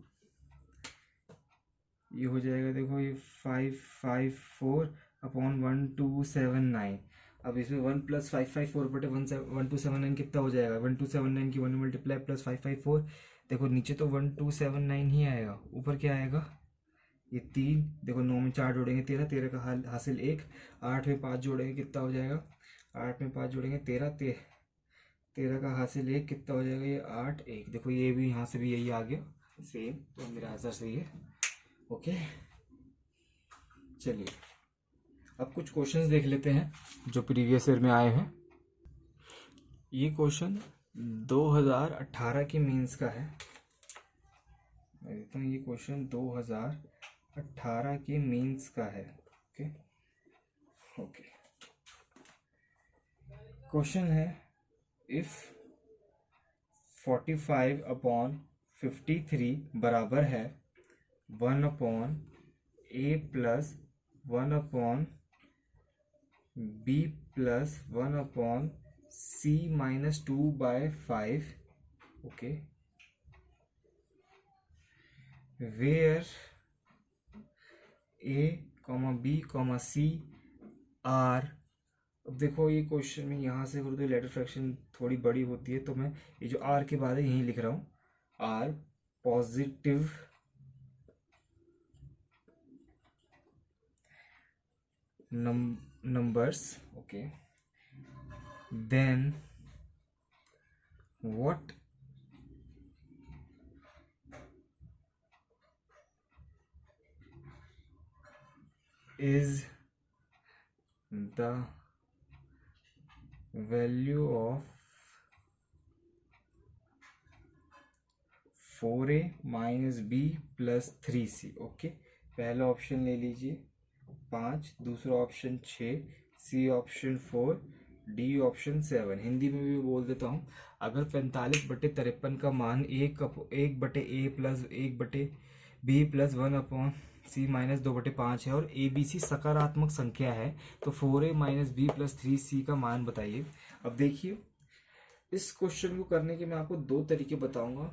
Speaker 1: ये हो जाएगा, देखो ये 554/1279। अब इसमें 1 + 554/1279 कितना हो जाएगा, 1279 की 1 में मल्टीप्लाई प्लस 554, देखो नीचे तो 1279 ही आएगा, ऊपर क्या आएगा, ये 3, देखो 9 में 4 जोड़ेंगे 13, 13 का हासिल 1, 8 में 5 जोड़ेंगे कितना हो जाएगा, 8 में 5 जोड़ेंगे 13, 13 का हासिल 1 कितना हो जाएगा, ये 8 1, देखो ये भी यहाँ से भी यही आ गया सेम, तो मेरा आंसर सही है। ओके चलिए अब कुछ क्वेश्चंस देख लेते हैं जो प्रीवियस ईयर में आए हैं। ये क्वेश्चन 2018 के मेंस का है, मैं देखता हूँ, ये क्वेश्चन 2018 के मेंस का है। ओके ओके, क्वेश्चन है इफ 45/53 बराबर है 1/a + 1/b + 1/c - 2/5, okay, where a, b, c are, अब देखो ये क्वेश्चन में यहाँ से करो तो लेटर फ्रैक्शन थोड़ी बड़ी होती है, तो मैं ये जो आर के बाद है यहीं लिख रहा हूँ, are positive numbers, okay, then what is the value of 4a - b + 3c। Okay, पहला ऑप्शन ले लीजिए 5, दूसरा option 6, C option 4, D option 7। Hindi में भी बोल देता हूँ, अगर 45/53 का मान 1/a+1/b+1/c-2/5 है और ए बी सी सकारात्मक संख्या है तो 4a-b+3c का मान बताइए। अब देखिए, इस क्वेश्चन को करने के मैं आपको दो तरीके बताऊंगा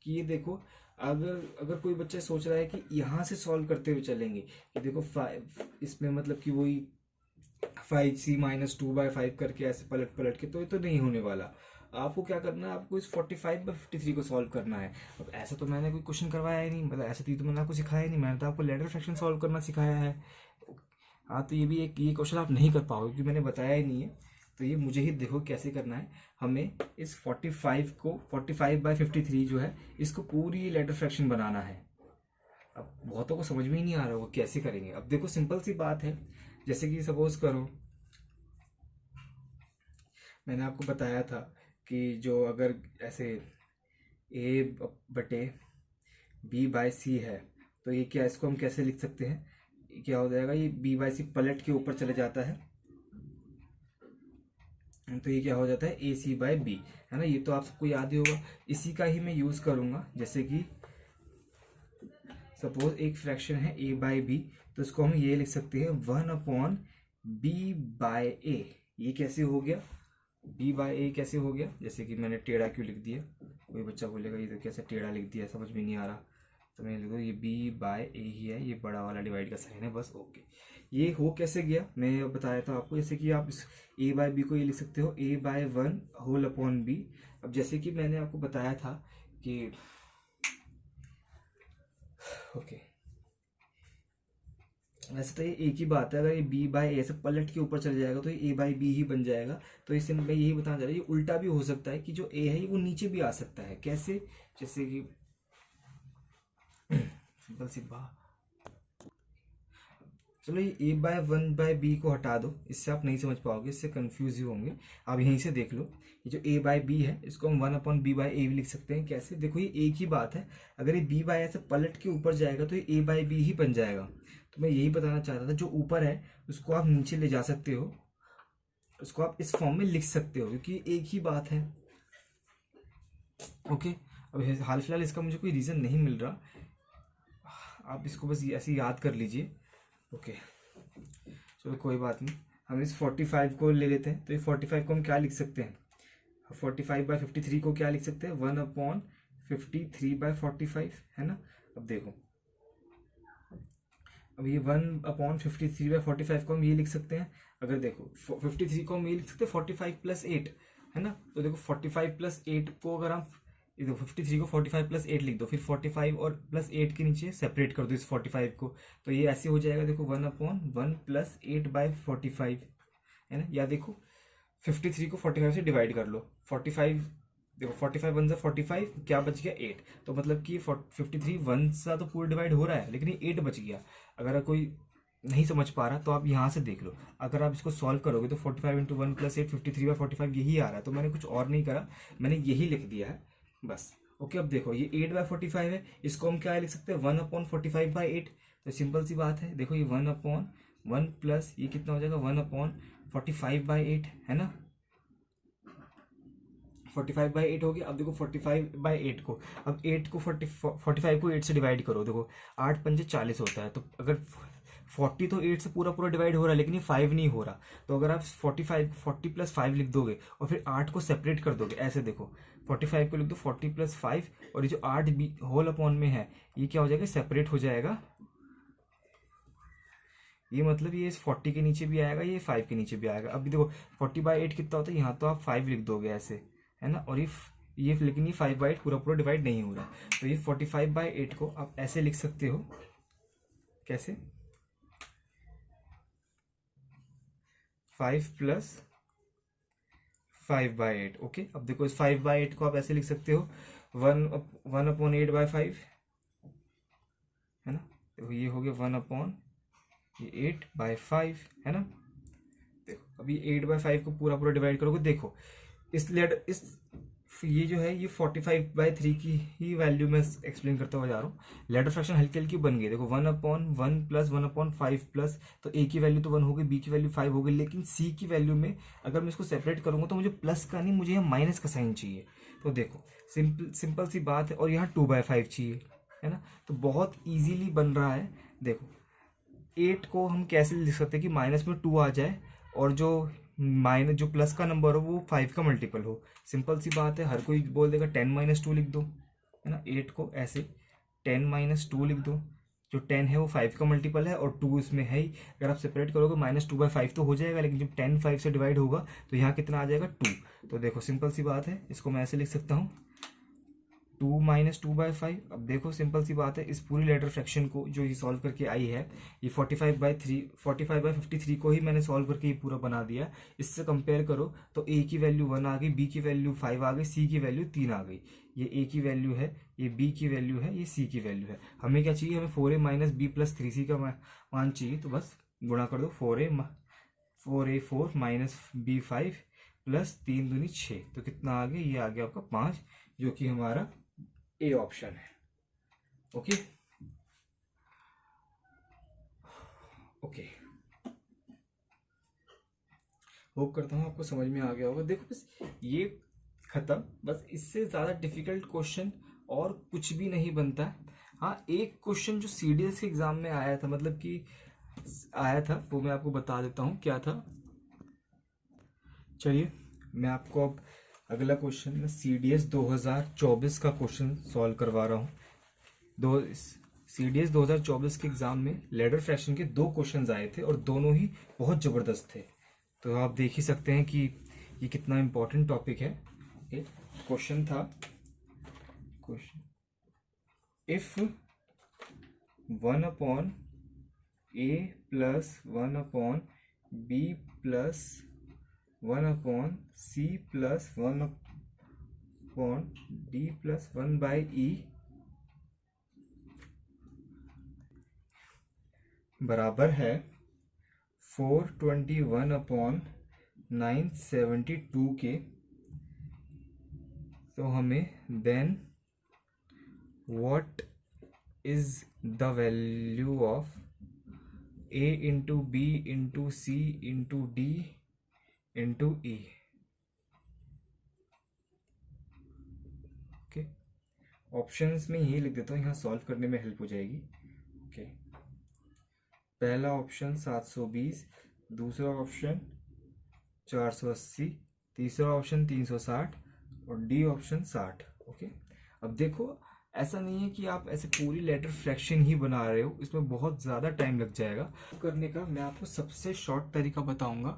Speaker 1: कि ये देखो, अगर अगर कोई बच्चा सोच रहा है कि यहाँ से सॉल्व करते हुए चलेंगे कि देखो 5 इसमें मतलब कि वही 5c-2/5 करके ऐसे पलट पलट के, तो ये तो नहीं होने वाला। आपको क्या करना है, आपको इस 45/53 को सॉल्व करना है। अब ऐसा तो मैंने कोई क्वेश्चन करवाया ही नहीं, मतलब ऐसा तो मैंने आपको सिखाया ही नहीं, मैंने तो आपको लैडर फ्रैक्शन सॉल्व करना सिखाया है। हाँ, तो ये भी एक ये क्वेश्चन आप नहीं कर पाओगे क्योंकि मैंने बताया ही नहीं है। तो ये मुझे ही देखो कैसे करना है। हमें इस 45 को 45/53 जो है इसको पूरी लैडर फ्रैक्शन बनाना है। अब बहुतों को समझ में ही नहीं आ रहा वो कैसे करेंगे। अब देखो, सिंपल सी बात है, जैसे कि सपोज करो मैंने आपको बताया था कि जो अगर ऐसे a/b/c है तो ये क्या, इसको हम कैसे लिख सकते हैं, ये क्या हो जाएगा, ये b/c पलट के ऊपर चले जाता है तो ये क्या हो जाता है ac/b, है ना। ये तो आप सबको याद ही होगा। इसी का ही मैं यूज करूंगा, जैसे कि सपोज एक फ्रैक्शन है a/b, तो इसको हम ये लिख सकते हैं 1/b/a। ये कैसे हो गया, b/a कैसे हो गया, जैसे कि मैंने टेढ़ा क्यों लिख दिया, कोई बच्चा बोलेगा ये तो कैसे टेढ़ा लिख दिया, समझ में नहीं आ रहा, तो मैं लिख दूँ ये b/a ही है, ये बड़ा वाला डिवाइड का साइन है, बस ओके। ये हो कैसे गया मैं बताया था आपको, जैसे कि आप इस a/b को ये लिख सकते हो a/1/b। अब जैसे कि मैंने आपको बताया था कि ओके, वैसे तो ये एक ही बात है, अगर ये b/a से पलट के ऊपर चले जाएगा तो ये a/b ही बन जाएगा। तो इससे मैं यही बताना चाह रहा हूँ, ये उल्टा भी हो सकता है कि जो a है वो नीचे भी आ सकता है। कैसे, जैसे कि सिंपल सी बात, चलो ये a/1/b को हटा दो, इससे आप नहीं समझ पाओगे, इससे कंफ्यूज ही होंगे। आप यहीं से देख लो, ये जो a/b है इसको हम 1/b/a भी लिख सकते हैं। कैसे, देखो ये एक ही बात है, अगर ये b/a से पलट के ऊपर जाएगा तो ये a/b ही बन जाएगा। तो मैं यही बताना चाह रहा था, जो ऊपर है उसको आप नीचे ले जा सकते हो, उसको आप इस फॉर्म में लिख सकते हो क्योंकि एक ही बात है। ओके, अब हाल फिलहाल इसका मुझे कोई रीज़न नहीं मिल रहा, आप इसको बस ऐसे याद कर लीजिए। ओके, चलो कोई बात नहीं, हम इस 45 को ले लेते हैं। तो ये 45 को हम क्या लिख सकते हैं, 45/53 को क्या लिख सकते हैं, 1/53/45, है ना। अब देखो, अब ये 1/53/45 को हम ये लिख सकते हैं, अगर देखो 53 को हम ये लिख सकते हैं 45+8, है ना। तो देखो 45+8 को अगर हम, ये देखो 53 को 45+8 लिख दो, फिर 45 और +8 के नीचे सेपरेट कर दो इस 45 को, तो ये ऐसे हो जाएगा, देखो 1/1 + 8/45, है ना। या देखो 53 को 45 से डिवाइड कर लो, 45 देखो 45 1 से 45, क्या बच गया 8, तो मतलब कि 53 1 सा तो पूरा डिवाइड हो रहा है लेकिन ये 8 बच गया। अगर कोई नहीं समझ पा रहा तो आप यहाँ से देख लो, अगर आप इसको सॉल्व करोगे तो 45 × 1 + 8 53/45 यही आ रहा है। तो मैंने कुछ और नहीं करा, मैंने यही लिख दिया है बस। ओके, अब देखो ये 8/45 है, इसको हम क्या लिख सकते हैं 1/45/8। तो सिंपल सी बात है, देखो ये 1/1 प्लस ये कितना हो जाएगा 1/45/8, है ना। 45/8 हो गया। अब देखो 45/8 को, अब 8 को 45 को 8 से डिवाइड करो, देखो 8 पंजे 40 होता है। तो अगर 40 तो 8 से पूरा पूरा डिवाइड हो रहा है लेकिन ये 5 नहीं हो रहा, तो अगर आप 45 40 + 5 लिख दोगे और फिर 8 को सेपरेट कर दोगे, ऐसे देखो 45 को लिख दो 40 + 5, और ये जो 8 बी होल अपॉन में है ये क्या हो जाएगा, सेपरेट हो जाएगा। ये मतलब ये इस 40 के नीचे भी आएगा, ये 5 के नीचे भी आएगा। अभी देखो 40/8 कितना होता है, यहाँ तो आप 5 लिख दोगे ऐसे, है ना। और ये लेकिन ये 5/8 पूरा पूरा डिवाइड नहीं हो रहा, तो ये 45/8 को आप ऐसे लिख सकते हो, कैसे 5 + 5/8। ओके, अब देखो इस 5/8 को आप ऐसे लिख सकते हो 1/8/5, है ना। देखो ये हो गया 1/8/5, है ना। देखो अभी 8/5 को पूरा पूरा डिवाइड करोगे, देखो इस ये जो है ये 45/3 की ही वैल्यू में एक्सप्लेन करता हुआ जा रहा हूँ। लेटर फ्रैक्शन हल्की हल्की बन गई, देखो 1/1 प्लस 1/5 प्लस, तो ए की वैल्यू तो 1 हो गई, बी की वैल्यू 5 हो गई, लेकिन सी की वैल्यू में अगर मैं इसको सेपरेट करूंगा तो मुझे प्लस का नहीं, मुझे यहाँ माइनस का साइन चाहिए। तो देखो सिंपल सी बात है, और यहाँ 2/5 चाहिए, है ना। तो बहुत ईजीली बन रहा है। देखो 8 को हम कैसे लिख सकते हैं कि माइनस में 2 आ जाए और जो प्लस का नंबर हो वो 5 का मल्टीपल हो। सिंपल सी बात है, हर कोई बोल देगा 10-2 लिख दो, है ना। 8 को ऐसे 10-2 लिख दो, जो 10 है वो 5 का मल्टीपल है और 2 इसमें है ही। अगर आप सेपरेट करोगे -2/5 तो हो जाएगा, लेकिन जब 10 5 से डिवाइड होगा तो यहाँ कितना आ जाएगा 2। तो देखो सिंपल सी बात है, इसको मैं ऐसे लिख सकता हूँ 2 - 2/5। अब देखो सिंपल सी बात है, इस पूरी लेटर फ्रैक्शन को जो ये सॉल्व करके आई है, ये 45/53 को ही मैंने सॉल्व करके ये पूरा बना दिया। इससे कंपेयर करो तो ए की वैल्यू 1 आ गई, बी की वैल्यू 5 आ गई, सी की वैल्यू 3 आ गई। ये ए की वैल्यू है, ये बी की वैल्यू है, ये सी की वैल्यू है। हमें क्या चाहिए, हमें 4a - b + 3c का मान चाहिए। तो बस गुणा कर दो, 4a 4 - b 5 प्लस 3 दूनी 6, तो कितना आ गया, ये आ गया आपका 5, जो कि हमारा ए ऑप्शन है। ओके ओके, होप करता हूँ आपको समझ में आ गया होगा। देखो बस ये खत्म, बस इससे ज़्यादा डिफिकल्ट क्वेश्चन और कुछ भी नहीं बनता है। हाँ, एक क्वेश्चन जो सीडीएस के एग्जाम में आया था, मतलब कि आया था, वो मैं आपको बता देता हूँ क्या था। चलिए मैं आपको अब अगला क्वेश्चन में सीडीएस 2024 का क्वेश्चन सॉल्व करवा रहा हूँ। सीडीएस 2024 के एग्जाम में लेटर फ्रैक्शन के 2 क्वेश्चंस आए थे और दोनों ही बहुत ज़बरदस्त थे। तो आप देख ही सकते हैं कि ये कितना इम्पोर्टेंट टॉपिक है। एक क्वेश्चन था, question if 1/a + 1/b + 1/c + 1/d + 1/e बराबर है 421/972 के। तो हमें then what is the value of a × b × c × d × e। Okay, options में यही लिख देता हूँ, यहाँ सॉल्व करने में हेल्प हो जाएगी। ओके, पहला ऑप्शन 720, दूसरा ऑप्शन 480, तीसरा ऑप्शन 360 और डी ऑप्शन 60। ओके, अब देखो ऐसा नहीं है कि आप ऐसे पूरी लेटर फ्रैक्शन ही बना रहे हो, इसमें बहुत ज़्यादा टाइम लग जाएगा करने का। मैं आपको सबसे शॉर्ट तरीका बताऊंगा।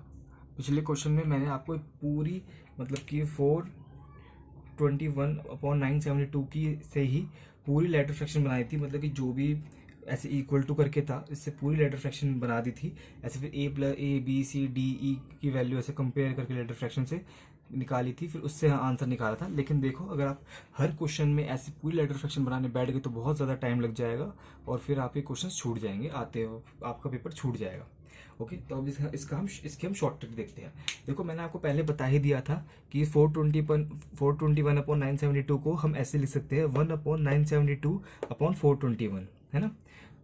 Speaker 1: पिछले क्वेश्चन में मैंने आपको पूरी, मतलब कि 421/972 की से ही पूरी लेटर फ्रैक्शन बनाई थी, मतलब कि जो भी ऐसे इक्वल टू करके था, इससे पूरी लेटर फ्रैक्शन बना दी थी। ऐसे फिर a b c d e की वैल्यू ऐसे कंपेयर करके लेटर फ्रैक्शन से निकाली थी, फिर उससे आंसर निकाला था। लेकिन देखो अगर आप हर क्वेश्चन में ऐसे पूरी लेटर फ्रैक्शन बनाने बैठ गए तो बहुत ज़्यादा टाइम लग जाएगा और फिर आपके क्वेश्चन छूट जाएंगे, आते हो आपका पेपर छूट जाएगा। ओके, तो अब इसके हम शॉर्ट ट्रिक देखते हैं। देखो मैंने आपको पहले बता ही दिया था कि 421/972 को हम ऐसे लिख सकते हैं 1/972/421, है ना।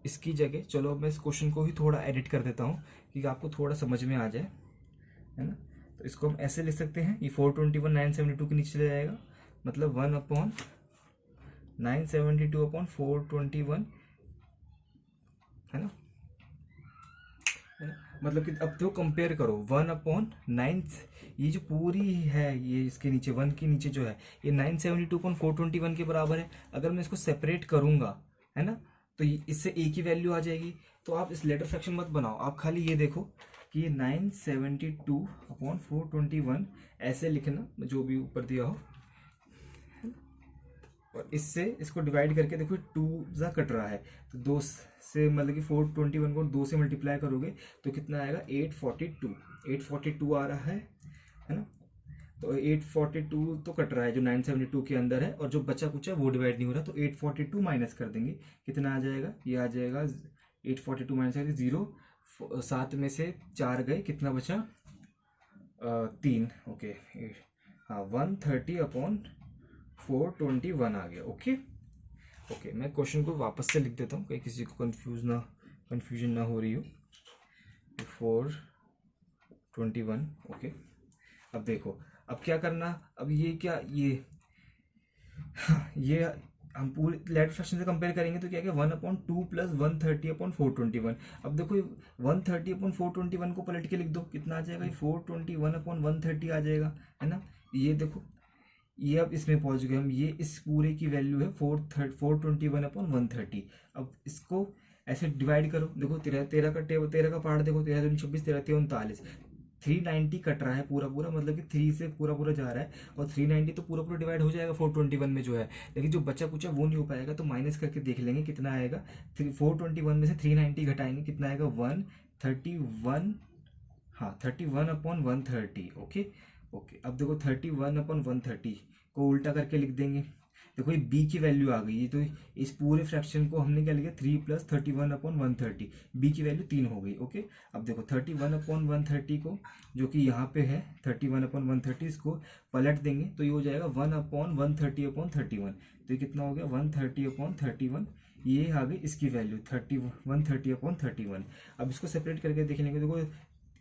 Speaker 1: इसकी जगह चलो अब मैं इस क्वेश्चन को ही थोड़ा एडिट कर देता हूँ कि आपको थोड़ा समझ में आ जाए, है ना। तो इसको हम ऐसे लिख सकते हैं, ये 421/972 के नीचे चले जाएगा, मतलब 1/972/421, है ना। मतलब कि अब तो कंपेयर करो 1/9, ये जो पूरी है ये इसके नीचे 1 के नीचे जो है ये 972/421 के बराबर है। अगर मैं इसको सेपरेट करूंगा, है ना, तो इससे ए की वैल्यू आ जाएगी। तो आप इस लेटर फ्रैक्शन मत बनाओ, आप खाली ये देखो कि ये 972/421 ऐसे लिखना, जो भी ऊपर दिया हो, और इससे इसको डिवाइड करके देखो 2 ज़ा कट रहा है, तो 2 से मतलब कि 421 को 2 से मल्टीप्लाई करोगे तो कितना आएगा 842 आ रहा है ना। तो 842 तो कट रहा है जो 972 के अंदर है, और जो बचा कुचा वो डिवाइड नहीं हो रहा, तो 842 माइनस कर देंगे, कितना आ जाएगा, ये आ जाएगा 842 माइनस करके 0, 7 में से 4 गए, कितना बचा 3। ओके, हाँ 130/972 421 आ गया। ओके ओके, मैं क्वेश्चन को वापस से लिख देता हूँ, कहीं किसी को कन्फ्यूजन ना हो रही हो। 421। ओके, अब देखो, अब क्या करना, अब ये क्या, ये हम पूरे लैडर फ्रैक्शन से कंपेयर करेंगे तो क्या क्या 1/2 प्लस 130/421। अब देखो 130/421 को पलट के लिख दो, कितना आ जाएगा, 421/130 आ जाएगा, है ना। ये देखो, ये अब इसमें पहुंच गए हम, ये इस पूरे की वैल्यू है 421/130। अब इसको ऐसे डिवाइड करो, देखो 13 का टेबल, 13 का पार्ट देखो, 13 दूनी 26, 13 39, 390 कट रहा है पूरा पूरा, मतलब कि 3 से पूरा पूरा जा रहा है, और 390 तो पूरा पूरा डिवाइड हो जाएगा 421 में जो है, लेकिन जो बचा कुचा वो नहीं हो पाएगा, तो माइनस करके देख लेंगे कितना आएगा। 421 में से 390 घटाएंगे, कितना आएगा 131, हाँ 31/130। ओके ओके, अब देखो 31/130 को उल्टा करके लिख देंगे, देखो ये b की वैल्यू आ गई, ये तो इस पूरे फ्रैक्शन को हमने क्या लिखा, 3 + 31/130, b की वैल्यू 3 हो गई। ओके, अब देखो 31/130 को, जो कि यहाँ पे है 31/130, इसको पलट देंगे तो ये हो जाएगा 1/130/31, तो ये कितना हो गया 130/31, ये आ गई इसकी वैल्यू 130/31। अब इसको सेपरेट करके देख लेंगे, देखो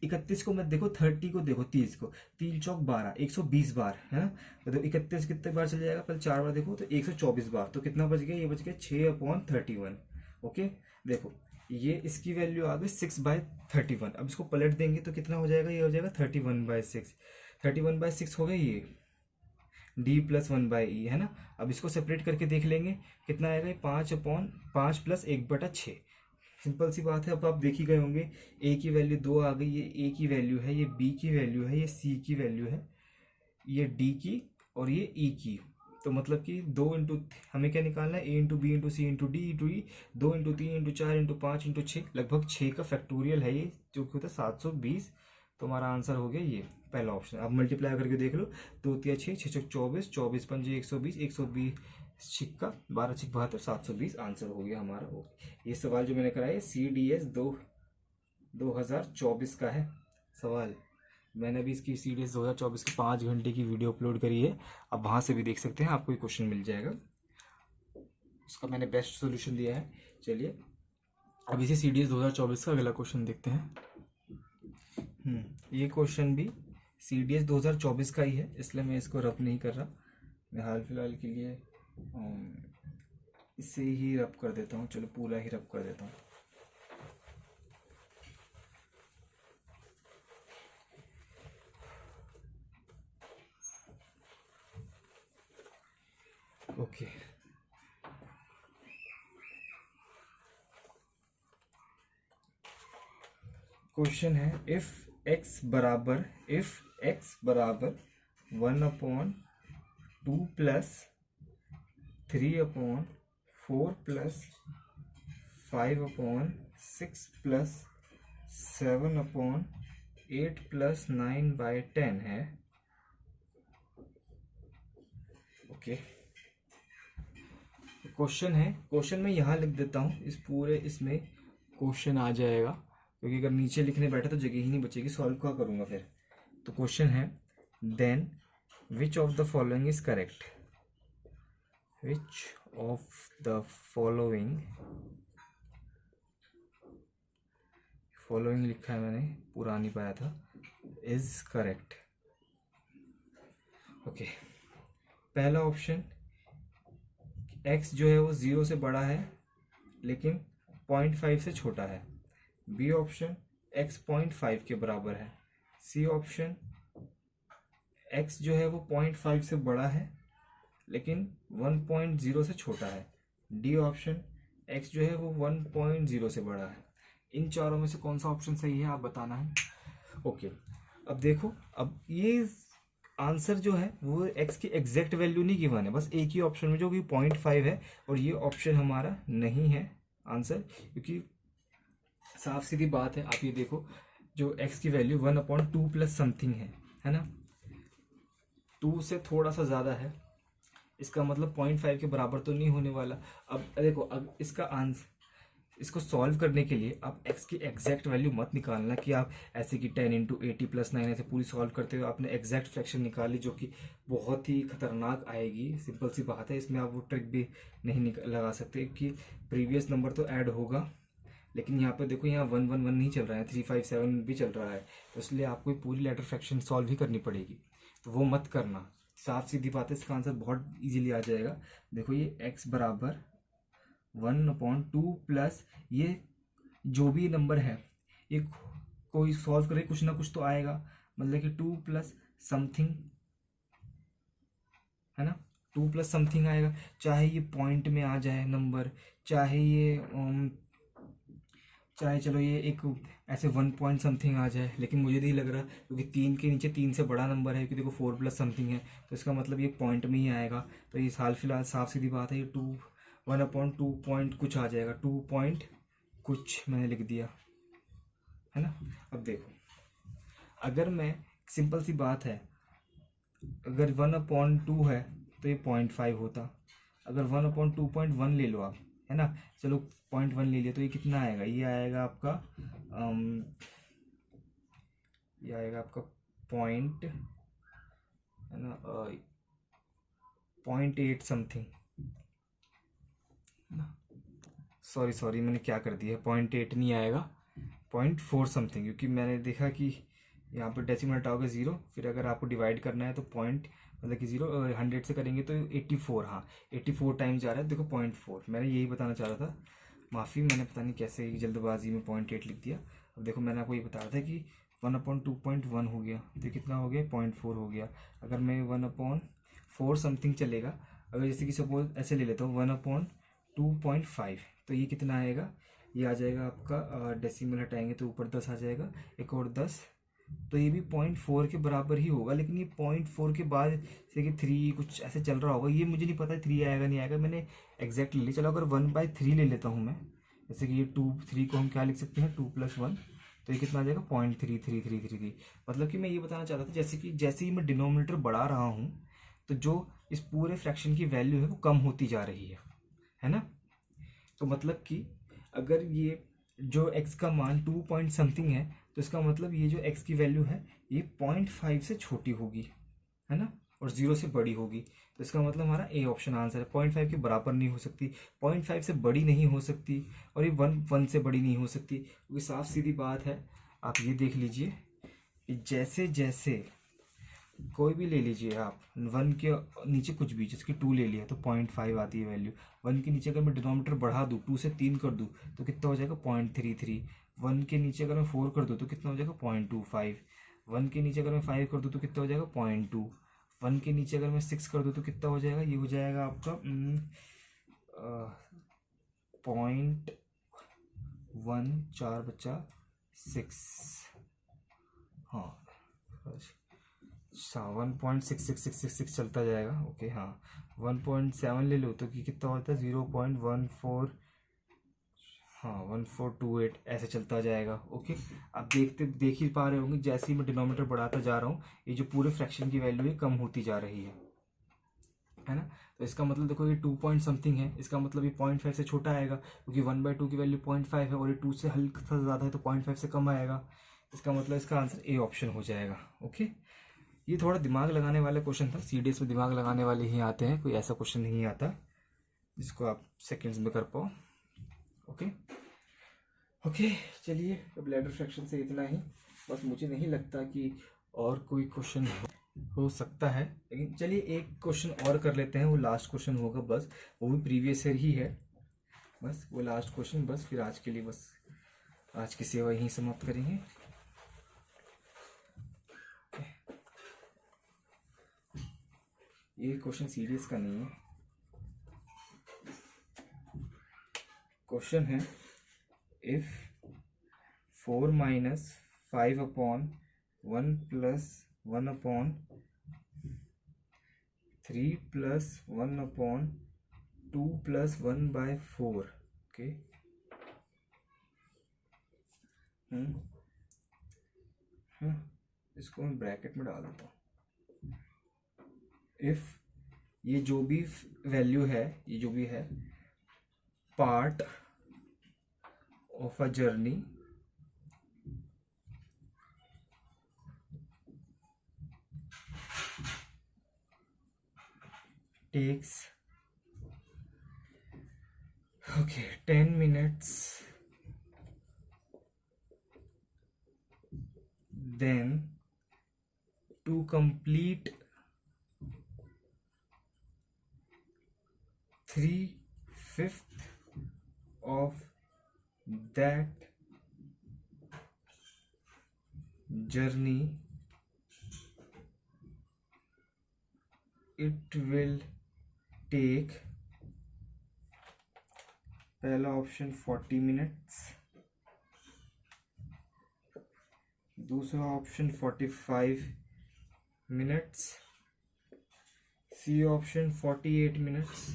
Speaker 1: 31 को मत देखो, 30 को देखो, 30 को, 3 चौक 12, 120 बार है ना, तो 31 कितने बार चले जाएगा, पहले 4 बार देखो तो 124 बार, तो कितना बच गया, ये बच गया 6/31। ओके, देखो ये इसकी वैल्यू आ गई 6/31। अब इसको पलट देंगे तो कितना हो जाएगा, ये हो जाएगा 31/6, 31/6 हो गया ये d + 1/e, है ना। अब इसको सेपरेट करके देख लेंगे, कितना आएगा, 5/5 + 1/6, सिंपल सी बात है। अब आप देख ही गए होंगे, a की वैल्यू 2 आ गई, ये a की वैल्यू है, ये b की वैल्यू है, ये c की वैल्यू है, ये d की और ये e की, तो मतलब कि 2 इंटू, हमें क्या निकालना है, a into B into C into D into E, 2 into 3 into 4 into 5 into 6, लगभग 6 का फैक्टोरियल है ये, जो कि होता है 720। तो हमारा आंसर हो गया ये पहला ऑप्शन। अब मल्टीप्लाई करके देख लो, 2 × 6 = 6, 24, 24 × 5 = 120, 120 छिक्का 12 × 72, 720 आंसर हो गया हमारा। ये सवाल जो मैंने कराया CDS 2024 का है सवाल। मैंने भी इसकी CDS 2024 की 5 घंटे की वीडियो अपलोड करी है, आप वहाँ से भी देख सकते हैं, आपको ये क्वेश्चन मिल जाएगा, उसका मैंने बेस्ट सोल्यूशन दिया है। चलिए अब इसी CDS 2024 का अगला क्वेश्चन देखते हैं। ये क्वेश्चन भी CDS 2024 का ही है, इसलिए मैं इसको रब नहीं कर रहा, मैं हाल फिलहाल के लिए इसे ही रब कर देता हूँ, चलो पूरा ही रब कर देता हूँ। ओके, क्वेश्चन है, इफ x बराबर 1/2 + 3/4 + 5/6 + 7/8 + 9/10 है। ओके, क्वेश्चन है, क्वेश्चन मैं यहाँ लिख देता हूँ, इस पूरे इसमें क्वेश्चन आ जाएगा, क्योंकि अगर नीचे लिखने बैठा तो जगह ही नहीं बचेगी, सॉल्व क्या करूँगा फिर। तो क्वेश्चन है, then which of the following is correct, which of the following लिखा है मैंने, पूरा नहीं पाया था, इज करेक्ट। ओके, पहला ऑप्शन, x जो है वो 0 से बड़ा है लेकिन 0.5 से छोटा है। बी ऑप्शन, x 0.5 के बराबर है। सी ऑप्शन, x जो है वो 0.5 से बड़ा है लेकिन 1.0 से छोटा है। डी ऑप्शन, x जो है वो 1.0 से बड़ा है। इन चारों में से कौन सा ऑप्शन सही है आप बताना है। ओके, अब देखो, अब ये आंसर जो है वो x की एग्जैक्ट वैल्यू नहीं गिवन है, बस एक ही ऑप्शन में जो कि 0.5 है, और ये ऑप्शन हमारा नहीं है आंसर, क्योंकि साफ सीधी बात है, आप ये देखो, जो x की वैल्यू 1/2 + समथिंग है ना, 2 से थोड़ा सा ज़्यादा है, इसका मतलब 0.5 के बराबर तो नहीं होने वाला। अब देखो, अब इसका आंसर, इसको सॉल्व करने के लिए आप x की एग्जैक्ट वैल्यू मत निकालना कि आप ऐसे कि 10 इंटू 80 प्लस 9 ऐसे पूरी सॉल्व करते हुए आपने एग्जैक्ट फ्रैक्शन निकाली, जो कि बहुत ही खतरनाक आएगी। सिंपल सी बात है, इसमें आप वो ट्रिक भी नहीं लगा सकते कि प्रीवियस नंबर तो ऐड होगा, लेकिन यहाँ पे देखो यहाँ 111 नहीं चल रहा है, 357 भी चल रहा है, तो इसलिए आपको पूरी लेटर फ्रैक्शन सॉल्व ही करनी पड़ेगी। तो वो मत करना, साफ सीधी बात है, इसका आंसर बहुत इजीली आ जाएगा। देखो ये x बराबर 1/2 प्लस ये जो भी नंबर है ये कोई सॉल्व करे कुछ ना कुछ तो आएगा, मतलब कि 2 प्लस समथिंग है ना, 2 प्लस समथिंग आएगा। चाहे ये पॉइंट में आ जाए नंबर, चाहे ये चाहे चलो ये एक ऐसे 1 पॉइंट समथिंग आ जाए, लेकिन मुझे नहीं लग रहा, क्योंकि 3 के नीचे 3 से बड़ा नंबर है, क्योंकि देखो 4 प्लस समथिंग है, तो इसका मतलब ये पॉइंट में ही आएगा। तो ये हाल फिलहाल साफ सीधी बात है, ये 1/2 पॉइंट कुछ आ जाएगा, 2 पॉइंट कुछ मैंने लिख दिया है ना। अब देखो, अगर मैं सिंपल सी बात है, अगर 1/2 है तो ये 0.5 होता, अगर 1/2.1 ले लो आप, है ना, चलो 0.1 ले लिया, तो ये कितना आएगा, ये आएगा आपका ये आएगा आपका पॉइंट है ना 0.8 समथिंग, सॉरी मैंने क्या कर दिया, 0.8 नहीं आएगा, 0.4 समथिंग, क्योंकि मैंने देखा कि यहाँ पर डेसिमल हटाओगे 0, फिर अगर आपको डिवाइड करना है तो पॉइंट मतलब कि 0 100 से करेंगे तो 84, हाँ 84 टाइम्स जा रहा है, देखो 0.4, मैंने यही बताना चाह रहा था, माफ़ी, मैंने पता नहीं कैसे जल्दबाजी में 0.8 लिख दिया। अब देखो मैंने आपको ये बताया था कि 1/2.1 हो गया, तो कितना हो गया 0.4 हो गया। अगर मैं 1/4 समथिंग चलेगा, अगर जैसे कि सपोज ऐसे ले लेता हूँ 1/2.5, तो ये कितना आएगा, ये आ जाएगा आपका डेसिमल हटाएंगे तो ऊपर 10 आ जाएगा, एक और 10, तो ये भी 0.4 के बराबर ही होगा। लेकिन ये 0.4 के बाद जैसे कि 3 कुछ ऐसे चल रहा होगा, ये मुझे नहीं पता 3 आएगा नहीं आएगा, मैंने एग्जैक्ट ले लिया। चलो अगर 1/3 ले लेता हूँ मैं, जैसे कि ये 3 को हम क्या लिख सकते हैं 2 + 1, तो ये कितना आ जाएगा 0.3333। मतलब कि मैं ये बताना चाहता था जैसे ही मैं डिनोमिनेटर बढ़ा रहा हूँ, तो जो इस पूरे फ्रैक्शन की वैल्यू है वो कम होती जा रही है ना। तो मतलब कि अगर ये जो x का मान 2 पॉइंट समथिंग है, तो इसका मतलब ये जो x की वैल्यू है ये 0.5 से छोटी होगी, है ना, और 0 से बड़ी होगी। तो इसका मतलब हमारा ए ऑप्शन आंसर है। 0.5 के बराबर नहीं हो सकती, 0.5 से बड़ी नहीं हो सकती, और ये 1 से बड़ी नहीं हो सकती, क्योंकि साफ सीधी बात है। आप ये देख लीजिए कि जैसे जैसे कोई भी ले लीजिए आप, 1 के नीचे कुछ भी, जिसकी 2 ले लिया तो 0.5 आती है वैल्यू। 1 के नीचे अगर मैं डिनोमिनेटर बढ़ा दूँ, 2 से 3 कर दूँ तो कितना हो जाएगा 0.33। 1 के नीचे अगर मैं 4 कर दूँ तो कितना हो जाएगा 0.25। 1 के नीचे अगर मैं 5 कर दूँ तो कितना हो जाएगा 0.2। 1 के नीचे अगर मैं 6 कर दूँ तो कितना हो जाएगा, ये हो जाएगा आपका 0.1, 4 बचा 6, हाँ 1.66666 चलता जाएगा। ओके हाँ, 1.7 ले लो तो कि कितना होता है 0.14, हाँ 1428 ऐसे चलता जाएगा। ओके, आप देख ही पा रहे होंगे, जैसे ही मैं डिनोमिनेटर बढ़ाता जा रहा हूँ, ये जो पूरे फ्रैक्शन की वैल्यू है कम होती जा रही है ना। तो इसका मतलब देखो ये 2 पॉइंट समथिंग है, इसका मतलब ये 0.5 से छोटा आएगा, क्योंकि 1/2 की वैल्यू 0.5 है, और ये 2 से हल्का सा ज़्यादा है तो 0.5 से कम आएगा। इसका मतलब इसका आंसर ए ऑप्शन हो जाएगा। ओके, ये थोड़ा दिमाग लगाने वाला क्वेश्चन था, सीडीएस में दिमाग लगाने वाले ही आते हैं, कोई ऐसा क्वेश्चन नहीं आता जिसको आप सेकंड्स में कर पाओ। ओके चलिए, अब लेटर फ्रैक्शन से इतना ही, बस मुझे नहीं लगता कि और कोई क्वेश्चन हो सकता है, लेकिन चलिए एक क्वेश्चन और कर लेते हैं, वो लास्ट क्वेश्चन होगा बस, वो भी प्रीवियस ईयर ही है, बस वो लास्ट क्वेश्चन, बस फिर आज के लिए बस आज की सेवा यहीं समाप्त करेंगे। ये क्वेश्चन सीरियस का नहीं है, क्वेश्चन है इफ 4 - 5/1 + 1/3 + 1/2 + 1/4। ओके, इसको मैं ब्रैकेट में डाल देता हूँ। इफ ये जो भी वैल्यू है, ये जो भी है part of a journey takes 10 minutes, then to complete 3/5 of that journey, it will take, पहला ऑप्शन 40 मिनट्स, दूसरा option 45 minutes, C option 48 minutes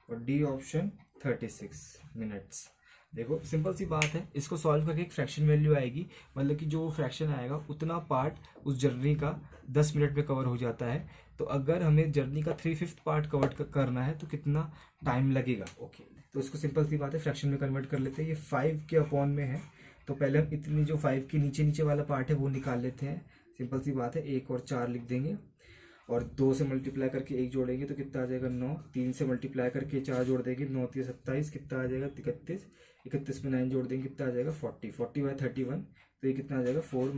Speaker 1: और डी ऑप्शन 36 मिनट्स। देखो सिंपल सी बात है, इसको सॉल्व करके एक फ्रैक्शन वैल्यू आएगी, मतलब कि जो फ्रैक्शन आएगा उतना पार्ट उस जर्नी का 10 मिनट में कवर हो जाता है। तो अगर हमें जर्नी का 3/5 पार्ट कवर करना है तो कितना टाइम लगेगा। ओके, तो इसको सिंपल सी बात है फ्रैक्शन में कन्वर्ट कर लेते हैं। ये 5 के अपॉन में है, तो पहले हम इतनी जो 5 के नीचे नीचे वाला पार्ट है वो निकाल लेते हैं। सिंपल सी बात है, 1 और 4 लिख देंगे और 2 से मल्टीप्लाई करके 1 जोड़ेंगे तो कितना आ जाएगा 9, 3 से मल्टीप्लाई करके 4 जोड़ देंगे 9 3 27, कितना आ जाएगा 31, 31 में 9 जोड़ देंगे कितना आ जाएगा 40, 40/31, तो ये कितना आ जाएगा 4 -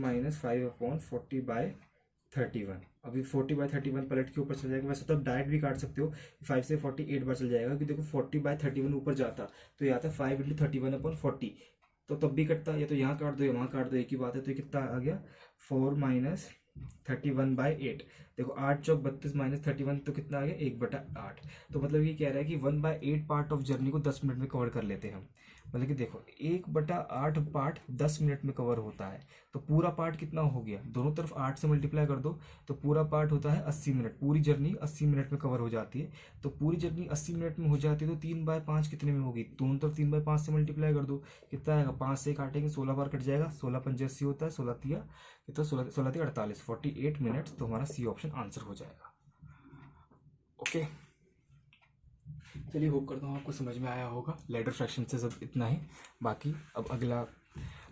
Speaker 1: 5/40/31। अभी 40/31 पलट के ऊपर चल जाएगा, वैसे तो आप डायरेक्ट भी काट सकते हो, 5 से 48 बार चल जाएगा, क्योंकि देखो 40/31 ऊपर जाता तो ये आता 5 × 31/40, तो तब भी कटता, या तो यहाँ काट दो या वहाँ काट दो, एक ही बात है। तो ये कितना आ गया 4 - 31/8। देखो 8 चौक 32 - 31 तो कितना आ गया 1/8। तो मतलब ये कह रहा है कि 1/8 पार्ट ऑफ जर्नी को 10 मिनट में कवर कर लेते हैं हम। मतलब कि देखो 1/8 पार्ट 10 मिनट में कवर होता है, तो पूरा पार्ट कितना हो गया, दोनों तरफ 8 से मल्टीप्लाई कर दो तो पूरा पार्ट होता है 80 मिनट। पूरी जर्नी 80 मिनट में कवर हो जाती है। तो पूरी जर्नी 80 मिनट में हो जाती है, तो 3/5 कितने में होगी, दोनों तरफ 3/5 से मल्टीप्लाई कर दो, कितना आएगा 5 से काटेंगे 16 बार कट जाएगा, 16 × 5 80 होता है, 16 तिया कितना 16 तिया 48, 48 मिनट्स। तो हमारा सी ऑप्शन आंसर हो जाएगा। ओके, चलिए होप करता हूँ आपको समझ में आया होगा। लैडर फ्रैक्शन से सब इतना ही, बाकी अब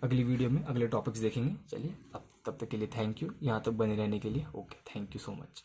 Speaker 1: अगली वीडियो में अगले टॉपिक्स देखेंगे। चलिए अब तब तक के लिए थैंक यू, यहाँ तक बने रहने के लिए। Okay, thank you so much.